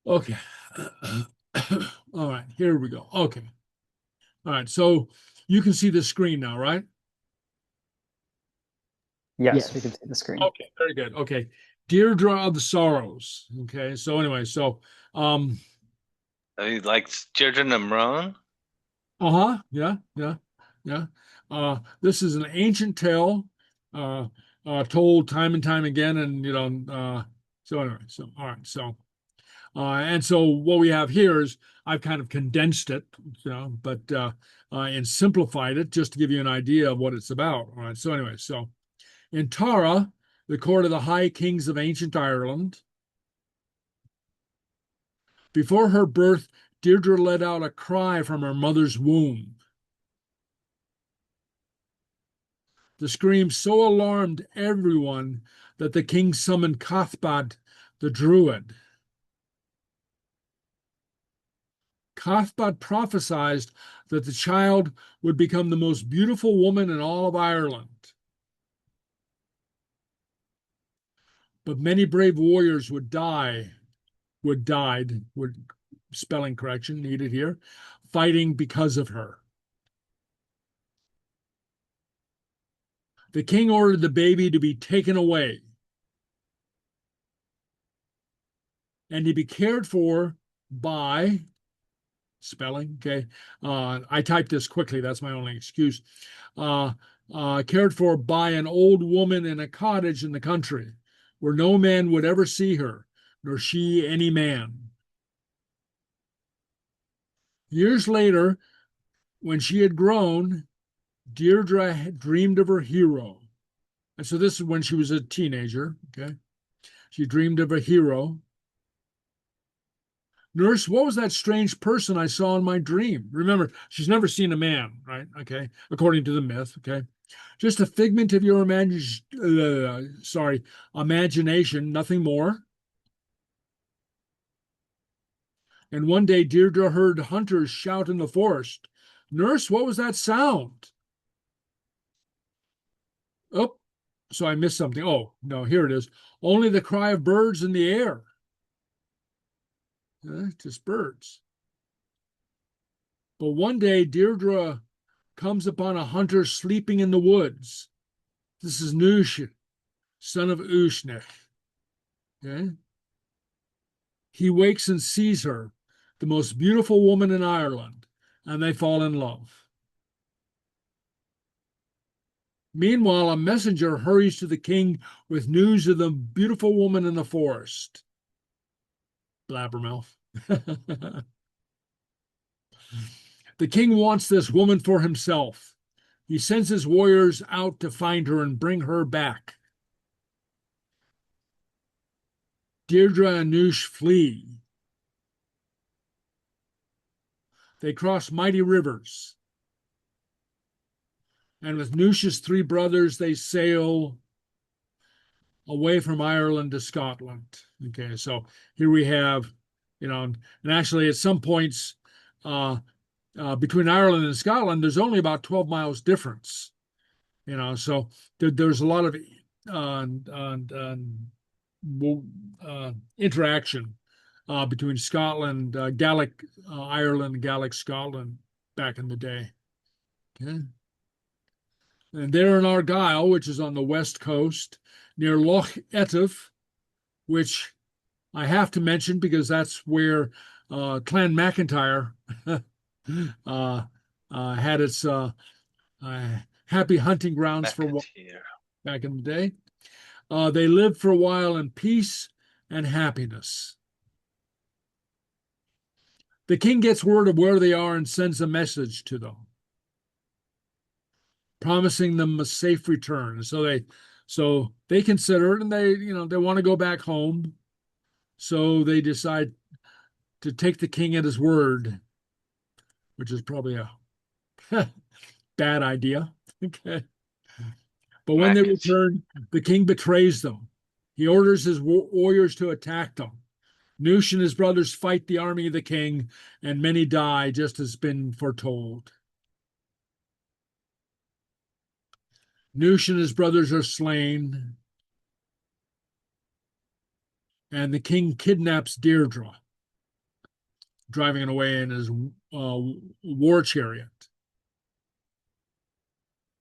okay. All right, here we go. Okay. All right. So you can see the screen now, right? Yes, we can see the screen. Okay, very good. Okay. Deirdre of the Sorrows. Okay. So anyway, so like Deirdre Namron? Yeah. This is an ancient tale, told time and time again, and so anyway, so all right, so and so what we have here is I've kind of condensed it, but and simplified it just to give you an idea of what it's about. All right, so anyway, so in Tara, the court of the high kings of ancient Ireland, before her birth, Deirdre let out a cry from her mother's womb. The scream so alarmed everyone that the king summoned Cathbad, the druid. Cathbad prophesied that the child would become the most beautiful woman in all of Ireland. But many brave warriors spelling correction needed here, fighting because of her. The king ordered the baby to be taken away and to be cared for by spelling. Okay. I typed this quickly. That's my only excuse. Cared for by an old woman in a cottage in the country where no man would ever see her, nor she any man. Years later, when she had grown, Deirdre had dreamed of her hero. And so this is when she was a teenager, okay? She dreamed of a hero. Nurse, what was that strange person I saw in my dream? Remember, she's never seen a man, right? Okay, according to the myth, okay? Just a figment of your imagination, nothing more. And one day Deirdre heard hunters shout in the forest, Nurse, what was that sound? Oh, so I missed something. Oh, no, here it is. Only the cry of birds in the air. Just birds. But one day, Deirdre comes upon a hunter sleeping in the woods. This is Nush, son of Ushnech. Okay? He wakes and sees her, the most beautiful woman in Ireland, and they fall in love. Meanwhile, a messenger hurries to the king with news of the beautiful woman in the forest. Blabbermouth. The king wants this woman for himself. He sends his warriors out to find her and bring her back. Deirdre and Nush flee. They cross mighty rivers. And with Nush's 3 brothers, they sail away from Ireland to Scotland. Okay, so here we have, and actually at some points between Ireland and Scotland, there's only about 12 miles difference. So there's a lot of interaction between Scotland, Gaelic Ireland, Gaelic Scotland back in the day. Okay. And they're in Argyll, which is on the west coast, near Loch Etive, which I have to mention because that's where Clan MacIntyre had its happy hunting grounds for back in the day. They lived for a while in peace and happiness. The king gets word of where they are and sends a message to them, promising them a safe return. So they consider it, and they want to go back home. So they decide to take the king at his word, which is probably a bad idea. Okay. But when they return, the king betrays them. He orders his warriors to attack them. Nush and his brothers fight the army of the king, and many die, just as been foretold. Nush and his brothers are slain, and the king kidnaps Deirdre, driving it away in his war chariot.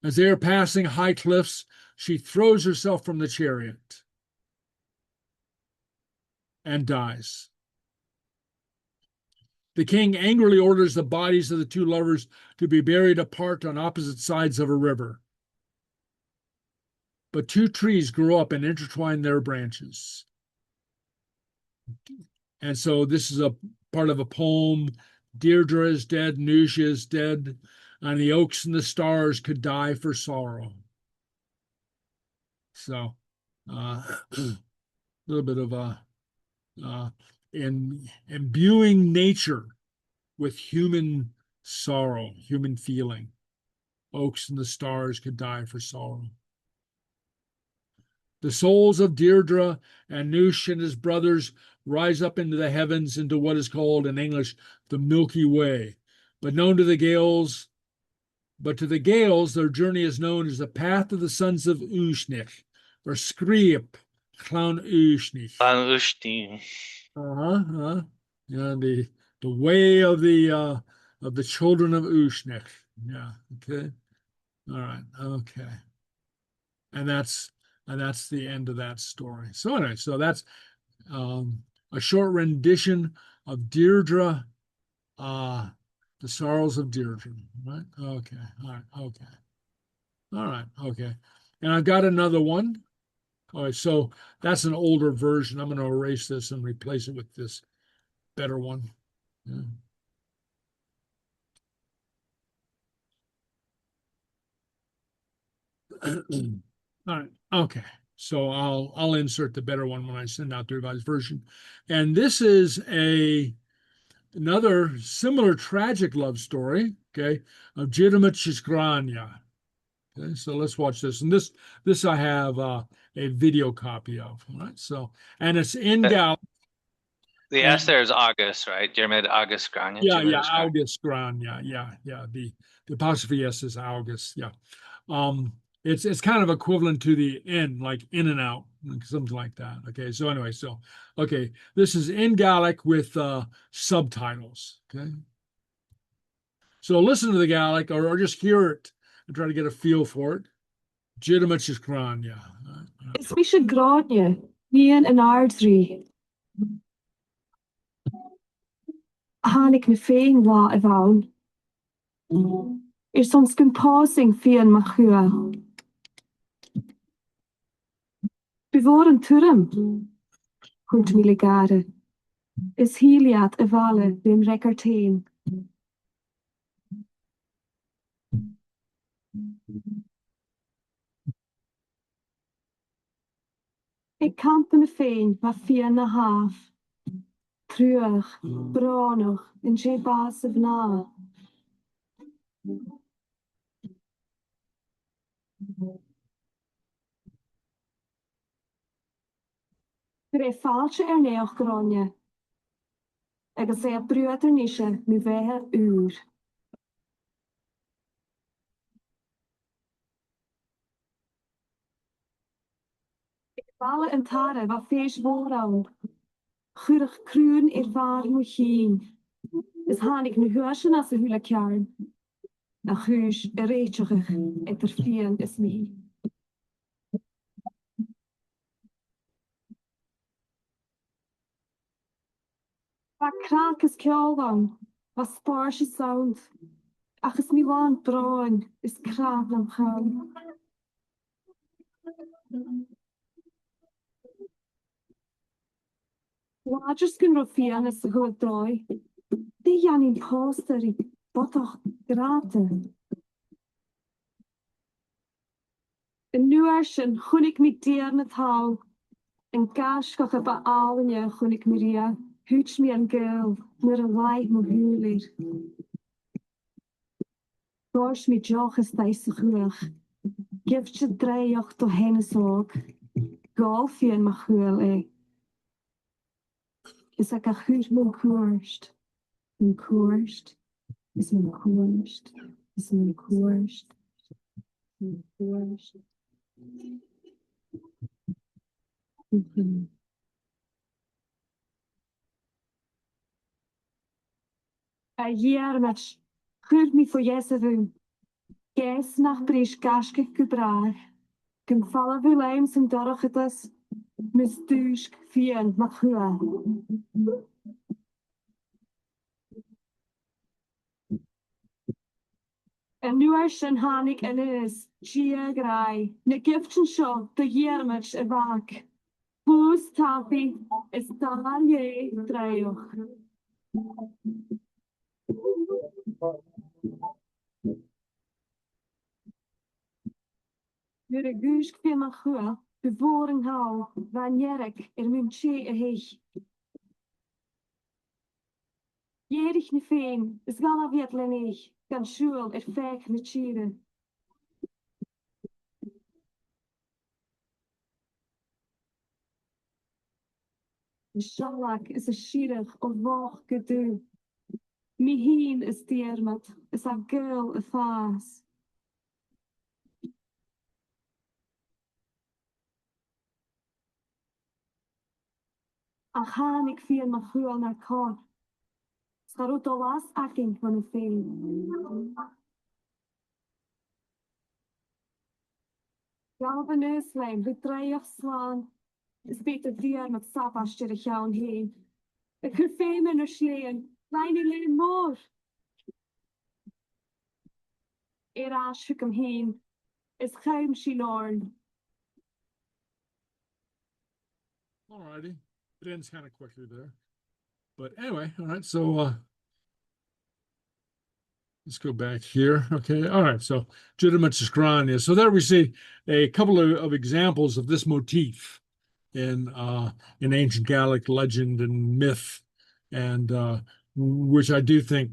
As they are passing high cliffs, she throws herself from the chariot and dies. The king angrily orders the bodies of the 2 lovers to be buried apart on opposite sides of a river. But 2 trees grow up and intertwine their branches. And so this is a part of a poem. Deirdre is dead, Nush is dead, and the oaks and the stars could die for sorrow. So a little bit of imbuing nature with human sorrow, human feeling. Oaks and the stars could die for sorrow. The souls of Deirdre and Nush and his brothers rise up into the heavens, into what is called in English the Milky Way. But to the Gaels, their journey is known as the path of the sons of Ushnech, or Skriep, Clown Ushnech. Clown Ushnech. The way of the children of Ushnech. Yeah. Okay. All right. Okay. And that's the end of that story. So anyway, so that's a short rendition of Deirdre, the sorrows of Deirdre. Right? Okay. All right. Okay. All right. Okay. And I've got another one. All right. So that's an older version. I'm going to erase this and replace it with this better one. Yeah. All right. Okay. So I'll insert the better one when I send out the revised version. And this is another similar tragic love story, okay, of Diarmaid Grainne. Okay, so let's watch this. And this I have a video copy of. All right. So, and it's in Gaelic. The S there is August, right? Diarmaid August Grainne. Yeah, August Grainne. Yeah. The apostrophe S is August. Yeah. It's kind of equivalent to the in, like in and out, something like that. Okay, so anyway, okay, this is in Gaelic with subtitles. Okay, so listen to the Gaelic or just hear it and try to get a feel for it. Diarmaid is Grainne, yeah. Is mi se Grainne, níon an ardrí. Hánig na féin lá a bhain. Soms gon pásing fian ma chua. Before an turum, chunt mi le gare. Is hiliad a bhale bim recartain. Ik camp na féin ma fian na haf. Truach, branoch, in sé bas of na. Fàilte neoch Grainne. Agus brúadar níise mi bheithe úr. Bhile an tara bha féis mórán. Chuirach crún bhar mo chin. Is hánig na huasin as a hula cearn. A chúis réiteachach fian is mi. Ba crack is ceoldan, ba spáir is sound. Achas mi bhain brain is crack am cham. Lodgers can fian is a good dói. Di janin posteri, botach grate. In nuarshin chunig mi Diarmaid tau. In gaskach a ba alanje chunig mi ria. Huts mi an girl, nur a lai mo hulir. Gors mi joch is deis a chuach. Gift je dreioch do hennes ook. Golfien ma chuil Is like a chuir mo cuairst. Mo cuairst. Is mo cuairst. Is mo cuairst. Mo cuairst. A Diarmaid, chuir mi fo jesavun. Ges nach bris gaske gebraar. Gym falla vu leim sy'n dorach ydas. Mis dúsk fian ma chua. En nu sy'n hanig yn ys, gia grai. Ne giften sio, dy Diarmaid y fag. Hwys tabi, is dal ie dreioch. Nur gusk fian ma chua. Bevoren hou, van jerk, mun tje heich. Jerich ne feen, is gala viet lenig, gan schul fek ne tjire. Shalak is a shirig of woch gedu. Mi heen is Diarmaid, is a girl a faas. A hánig fian ma chuil naar kar. Sgarút o las aking van een féin. Galvan neusleim, we dreioch slaan. Is beter Diarmaid sapastir a jaun heen. Ik kur féimen er sleen, leini leen moor. Asfik am heen, is chaim shilorn. Alrighty. It ends kind of quickly there. But anyway, all right, so let's go back here. Okay, all right, so Diarmaid is Grainne. So there we see a couple of examples of this motif in ancient Gaelic legend and myth, and which I do think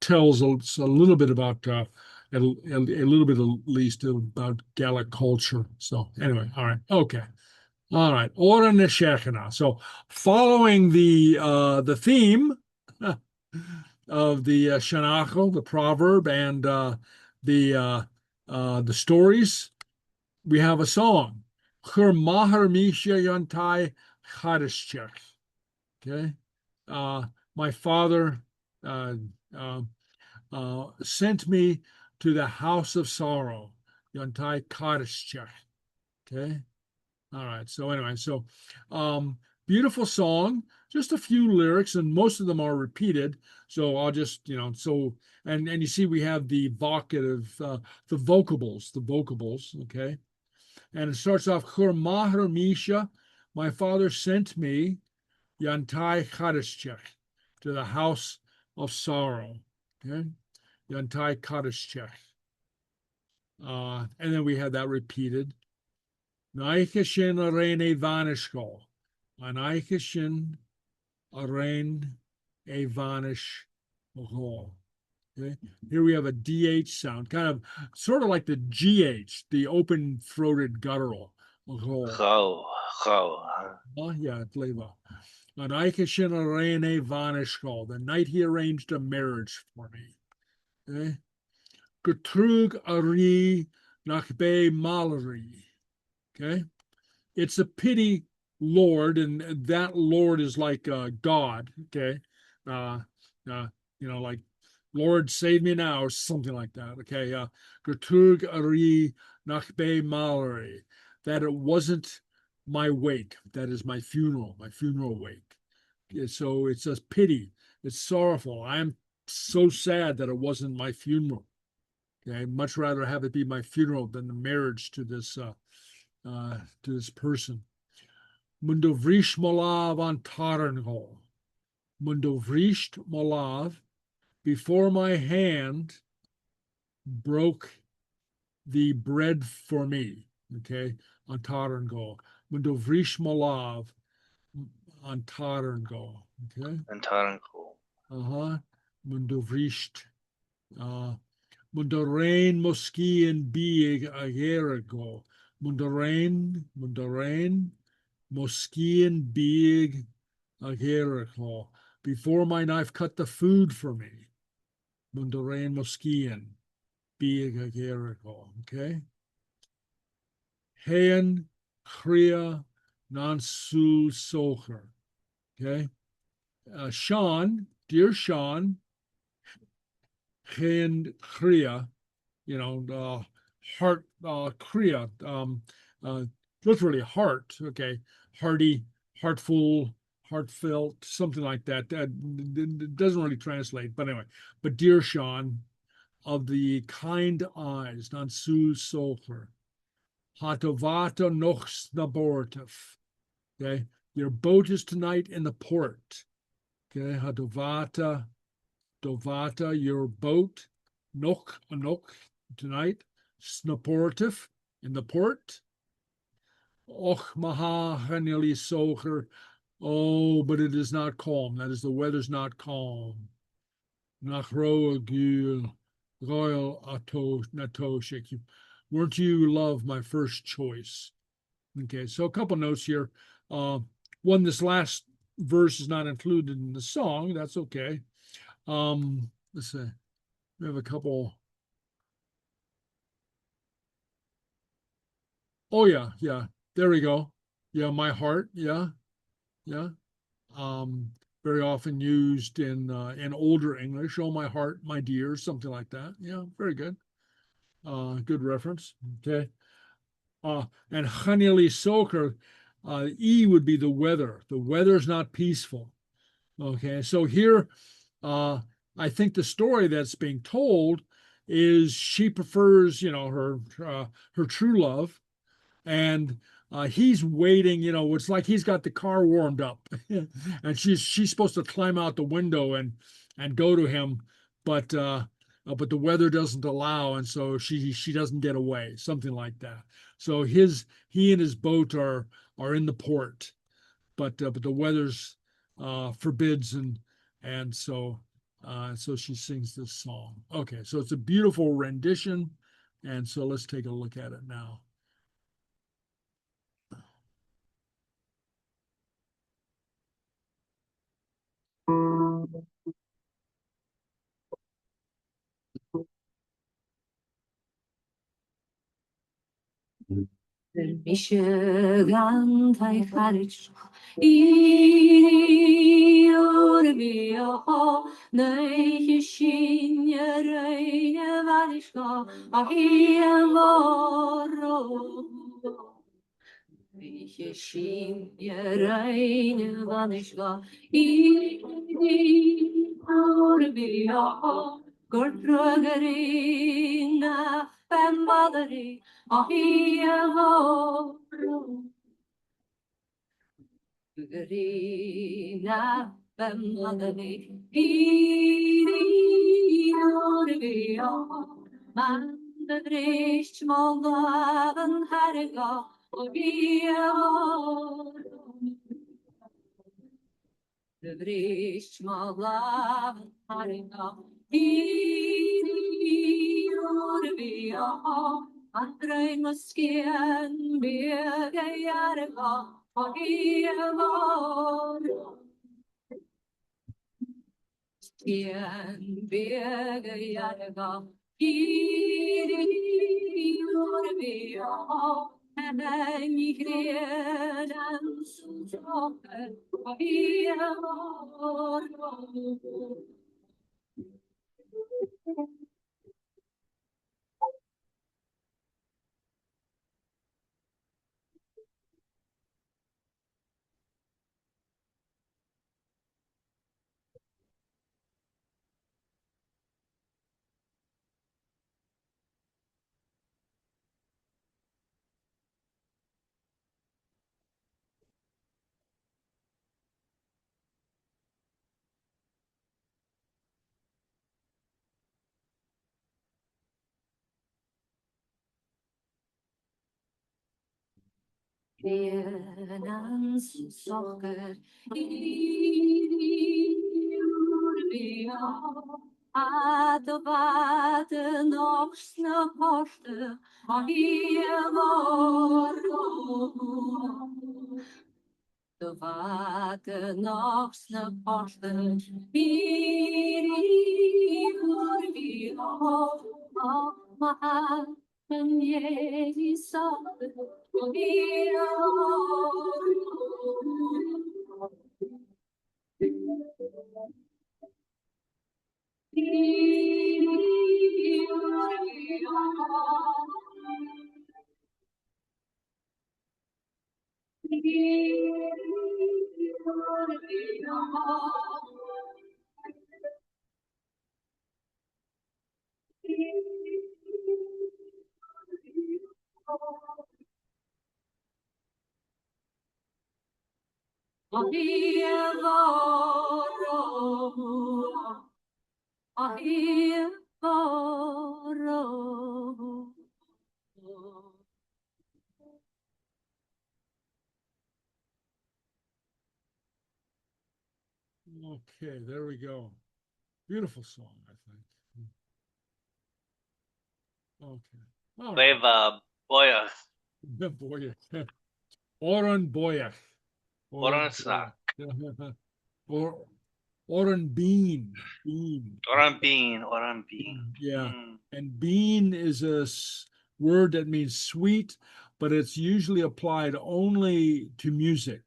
tells a little bit about, a little bit at least about Gaelic culture. So anyway, all right, okay. All right, Òran na Seachdaine. So, following the theme of the Seanfhacal, the proverb, and the stories, we have a song. Chur mahar misha yantai chadischech. Okay. My father sent me to the house of sorrow. Yantai chadischech. Okay. All right. So anyway, so beautiful song, just a few lyrics, and most of them are repeated. So I'll just, and you see we have the vocative, the vocables, okay? And it starts off, Chur mahar misha, my father sent me, yantai chadischech, to the house of sorrow, okay? Yantai chadischech. And then we have that repeated. Naikishin Òran vanishko. Naikishin Òran vanish. Okay. Here we have a DH sound, kind of sort of like the GH, the open throated guttural. Go. Oh, yeah, flavor. Naikishin Òran vanishko. The night he arranged a marriage for me. Okay. Getrug Ari Nachbe Mallory. Okay. It's a pity, Lord, and that Lord is like God. Okay. Like Lord, save me now, or something like that. Okay. Getrug Ari Nachbe Mallory. That it wasn't my wake. That is my funeral wake. So it's a pity. It's sorrowful. I am so sad that it wasn't my funeral. Okay. I'd much rather have it be my funeral than the marriage to this person. Mundo vrisht molav on Tarango. Mundo vrisht molav, before my hand broke the bread for me. Okay, on Tarango. Mundo vrisht molav on Tarango. Okay. On Tarango. Mundo vrisht. Mundo rain moski and be a year ago. Mundorain, Moskian big Agerico. Before my knife cut the food for me. Mundorain Moskian big Agerico. Okay. Hayan Kriya Nansu Socher. Okay. Sean, dear Sean, Hayan Kriya, heart kriya, literally heart, okay, hearty, heartful, heartfelt, something like that. It doesn't really translate, but anyway. But dear Sean, of the kind eyes, Nansu Socher, Hatovata noch snabortiv. Okay, your boat is tonight in the port. Okay, Hatovata, Dovata, your boat, nok, tonight, snaportiv, in the port. Och maha hanili socher. Oh, but it is not calm. That is, the weather's not calm. Nachro agul, royal ato natoshik. Weren't you, love, my first choice? Okay, so a couple notes here. One, this last verse is not included in the song. That's okay. Let's see. We have a couple. Oh yeah. There we go. Yeah, my heart. Yeah. Very often used in older English. Oh, my heart, my dear, something like that. Yeah, very good. Good reference. Okay. And Hanili Soker, E would be the weather. The weather's not peaceful. Okay, so here, I think the story that's being told is she prefers, her true love, and he's waiting. It's like he's got the car warmed up, and she's supposed to climb out the window and go to him, but the weather doesn't allow, and so she doesn't get away, something like that. So he and his boat are in the port, but the weather's forbids, and so she sings this song. Okay, so it's a beautiful rendition, and so let's take a look at it now. Michigan taigh carraideach o'r bhíocha naoi sin Grainne bharisca a hiamara. Naoi sin Grainne bharisca o'r bhíocha Grainne bharisca a hiamara. Grainne bharisca o'r bhíocha man the bridge small love and had a go the bridge small love and had a go and drain my skin big a yard ago skin big a yard ago and then you hear and so soccer at the bottom of the poster the water knocks the poster of my heart and ye saw Okay, there we go. Beautiful song, I think. Okay. All right. Boya. Boya. Òran boya. Òran snack. Or Òran bean. Òran bean. Yeah. And bean is a word that means sweet, but it's usually applied only to music.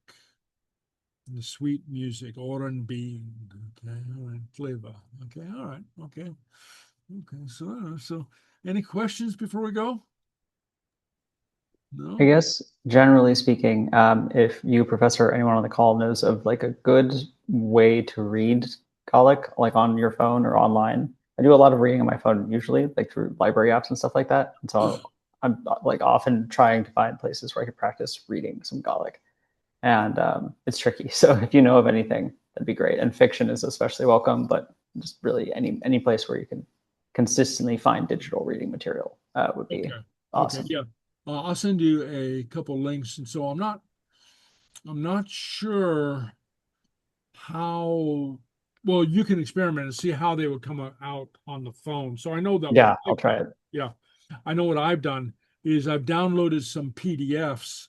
The sweet music, Òran bean. Okay, all right, flavor. Okay, all right, okay. So any questions before we go? No? I guess generally speaking, if you, Professor, or anyone on the call knows of like a good way to read Gaelic, like on your phone or online. I do a lot of reading on my phone usually, like through library apps and stuff like that. And so I'm like often trying to find places where I could practice reading some Gaelic. And it's tricky. So if you know of anything, that'd be great. And fiction is especially welcome, but just really any place where you can consistently find digital reading material would be awesome. Okay, yeah. I'll send you a couple links, and so I'm not sure how well you can experiment and see how they would come out on the phone. So I know that. Yeah, I'll try it. Yeah, I know what I've done is I've downloaded some PDFs,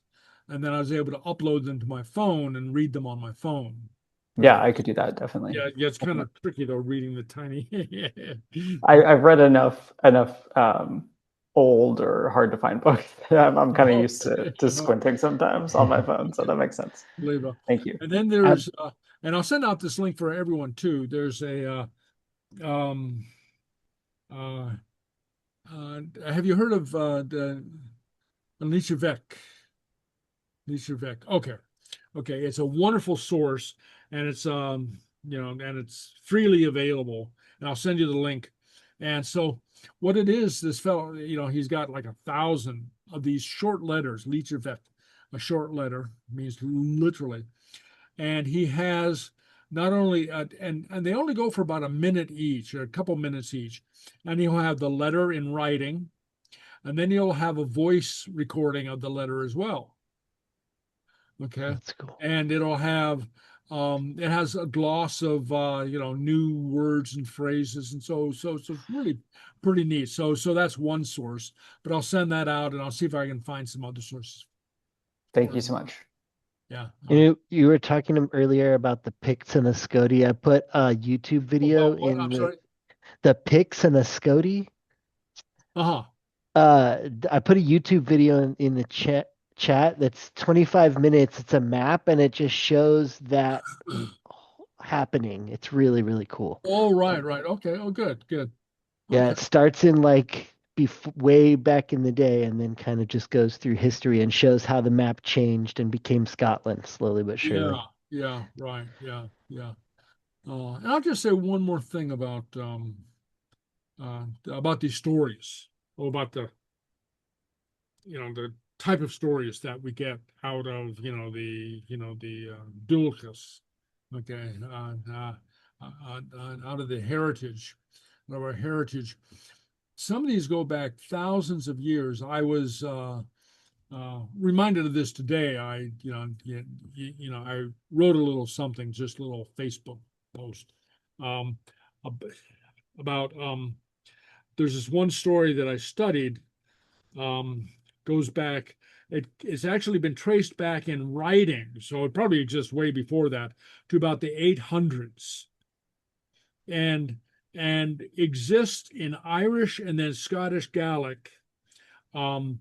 and then I was able to upload them to my phone and read them on my phone. Yeah, I could do that definitely. Yeah, it's kind of tricky though reading the tiny. I've read enough old or hard to find book. I'm kind of used to squinting sometimes on my phone, so that makes sense. Thank you. And then there's, and I'll send out this link for everyone too. There's a, have you heard of the Seachdaine? Okay. It's a wonderful source, and it's and it's freely available. And I'll send you the link. And so what it is, this fellow, he's got like 1,000 of these short letters. Seachdaine, a short letter means literally, and he has not only and they only go for about a minute each, or a couple minutes each, and he'll have the letter in writing, and then you'll have a voice recording of the letter as well. Okay, that's cool. And it'll have it has a gloss of new words and phrases, and so it's really pretty neat. So that's one source, but I'll send that out, and I'll see if I can find some other sources. Thank you so much. Yeah. You were talking earlier about the Picts and the Scoti. I put a YouTube video in the Picts and the Scoti. I put a YouTube video in the chat that's 25 minutes. It's a map, and it just shows that happening. It's really, really cool. Oh, right. Okay. Oh, good. Yeah, it starts in way back in the day, and then kind of just goes through history and shows how the map changed and became Scotland slowly but surely. Yeah, right. Yeah. And I'll just say one more thing about these stories, about the type of stories that we get out of the Dulcus, okay, out of the heritage, of our heritage. Some of these go back thousands of years. I was reminded of this today. I wrote a little something, just a little Facebook post about there's this one story that I studied, goes back. It's actually been traced back in writing, so it probably exists way before that, to about the 800s, and exists in Irish and then Scottish Gaelic through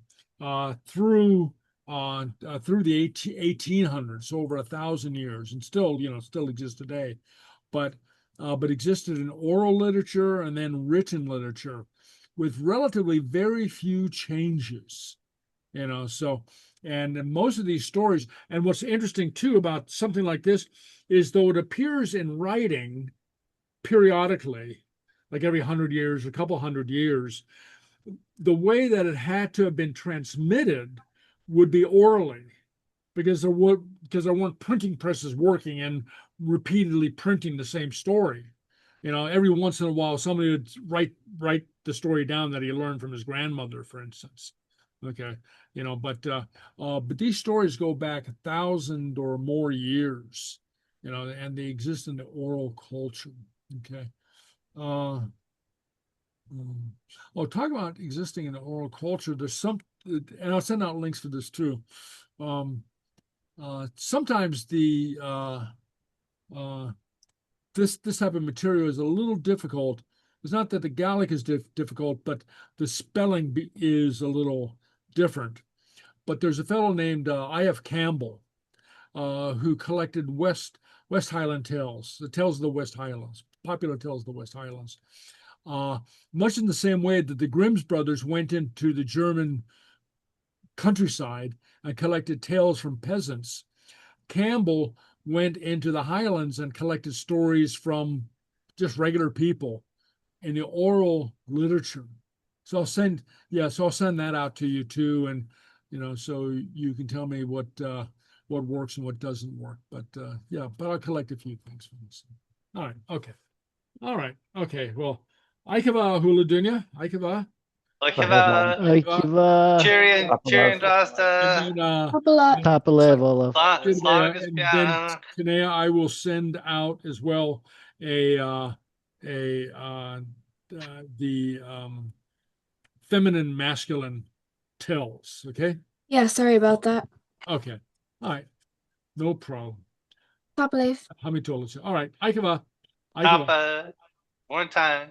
the 1800s, so over 1,000 years, and still exists today, but existed in oral literature and then written literature with relatively very few changes, so, and most of these stories, and what's interesting too about something like this is, though it appears in writing periodically, like every 100 years, a couple hundred years, the way that it had to have been transmitted would be orally, because there weren't printing presses working and repeatedly printing the same story. Every once in a while, somebody would write the story down that he learned from his grandmother, for instance. Okay, but these stories go back 1,000 or more years, and they exist in the oral culture. Okay. Talk about existing in the oral culture. There's some, and I'll send out links for this too. Sometimes the this type of material is a little difficult. It's not that the Gaelic is difficult, but the spelling is a little different. But there's a fellow named I.F. Campbell who collected West Highland tales, the tales of the West Highlands, popular tales of the West Highlands. Much in the same way that the Grimm's brothers went into the German countryside and collected tales from peasants, Campbell went into the Highlands and collected stories from just regular people in the oral literature. So I'll send that out to you too, and so you can tell me what works and what doesn't work. But I'll collect a few things from this. All right. Okay. Well, Aikava hula dunya. Aikava. Aikava. Cheery and Rasta. Tapalevola. Tanea, I will send out as well the feminine masculine tells. Okay. Yeah. Sorry about that. Okay. All right. No problem. Top life. All right. Aikava. One time.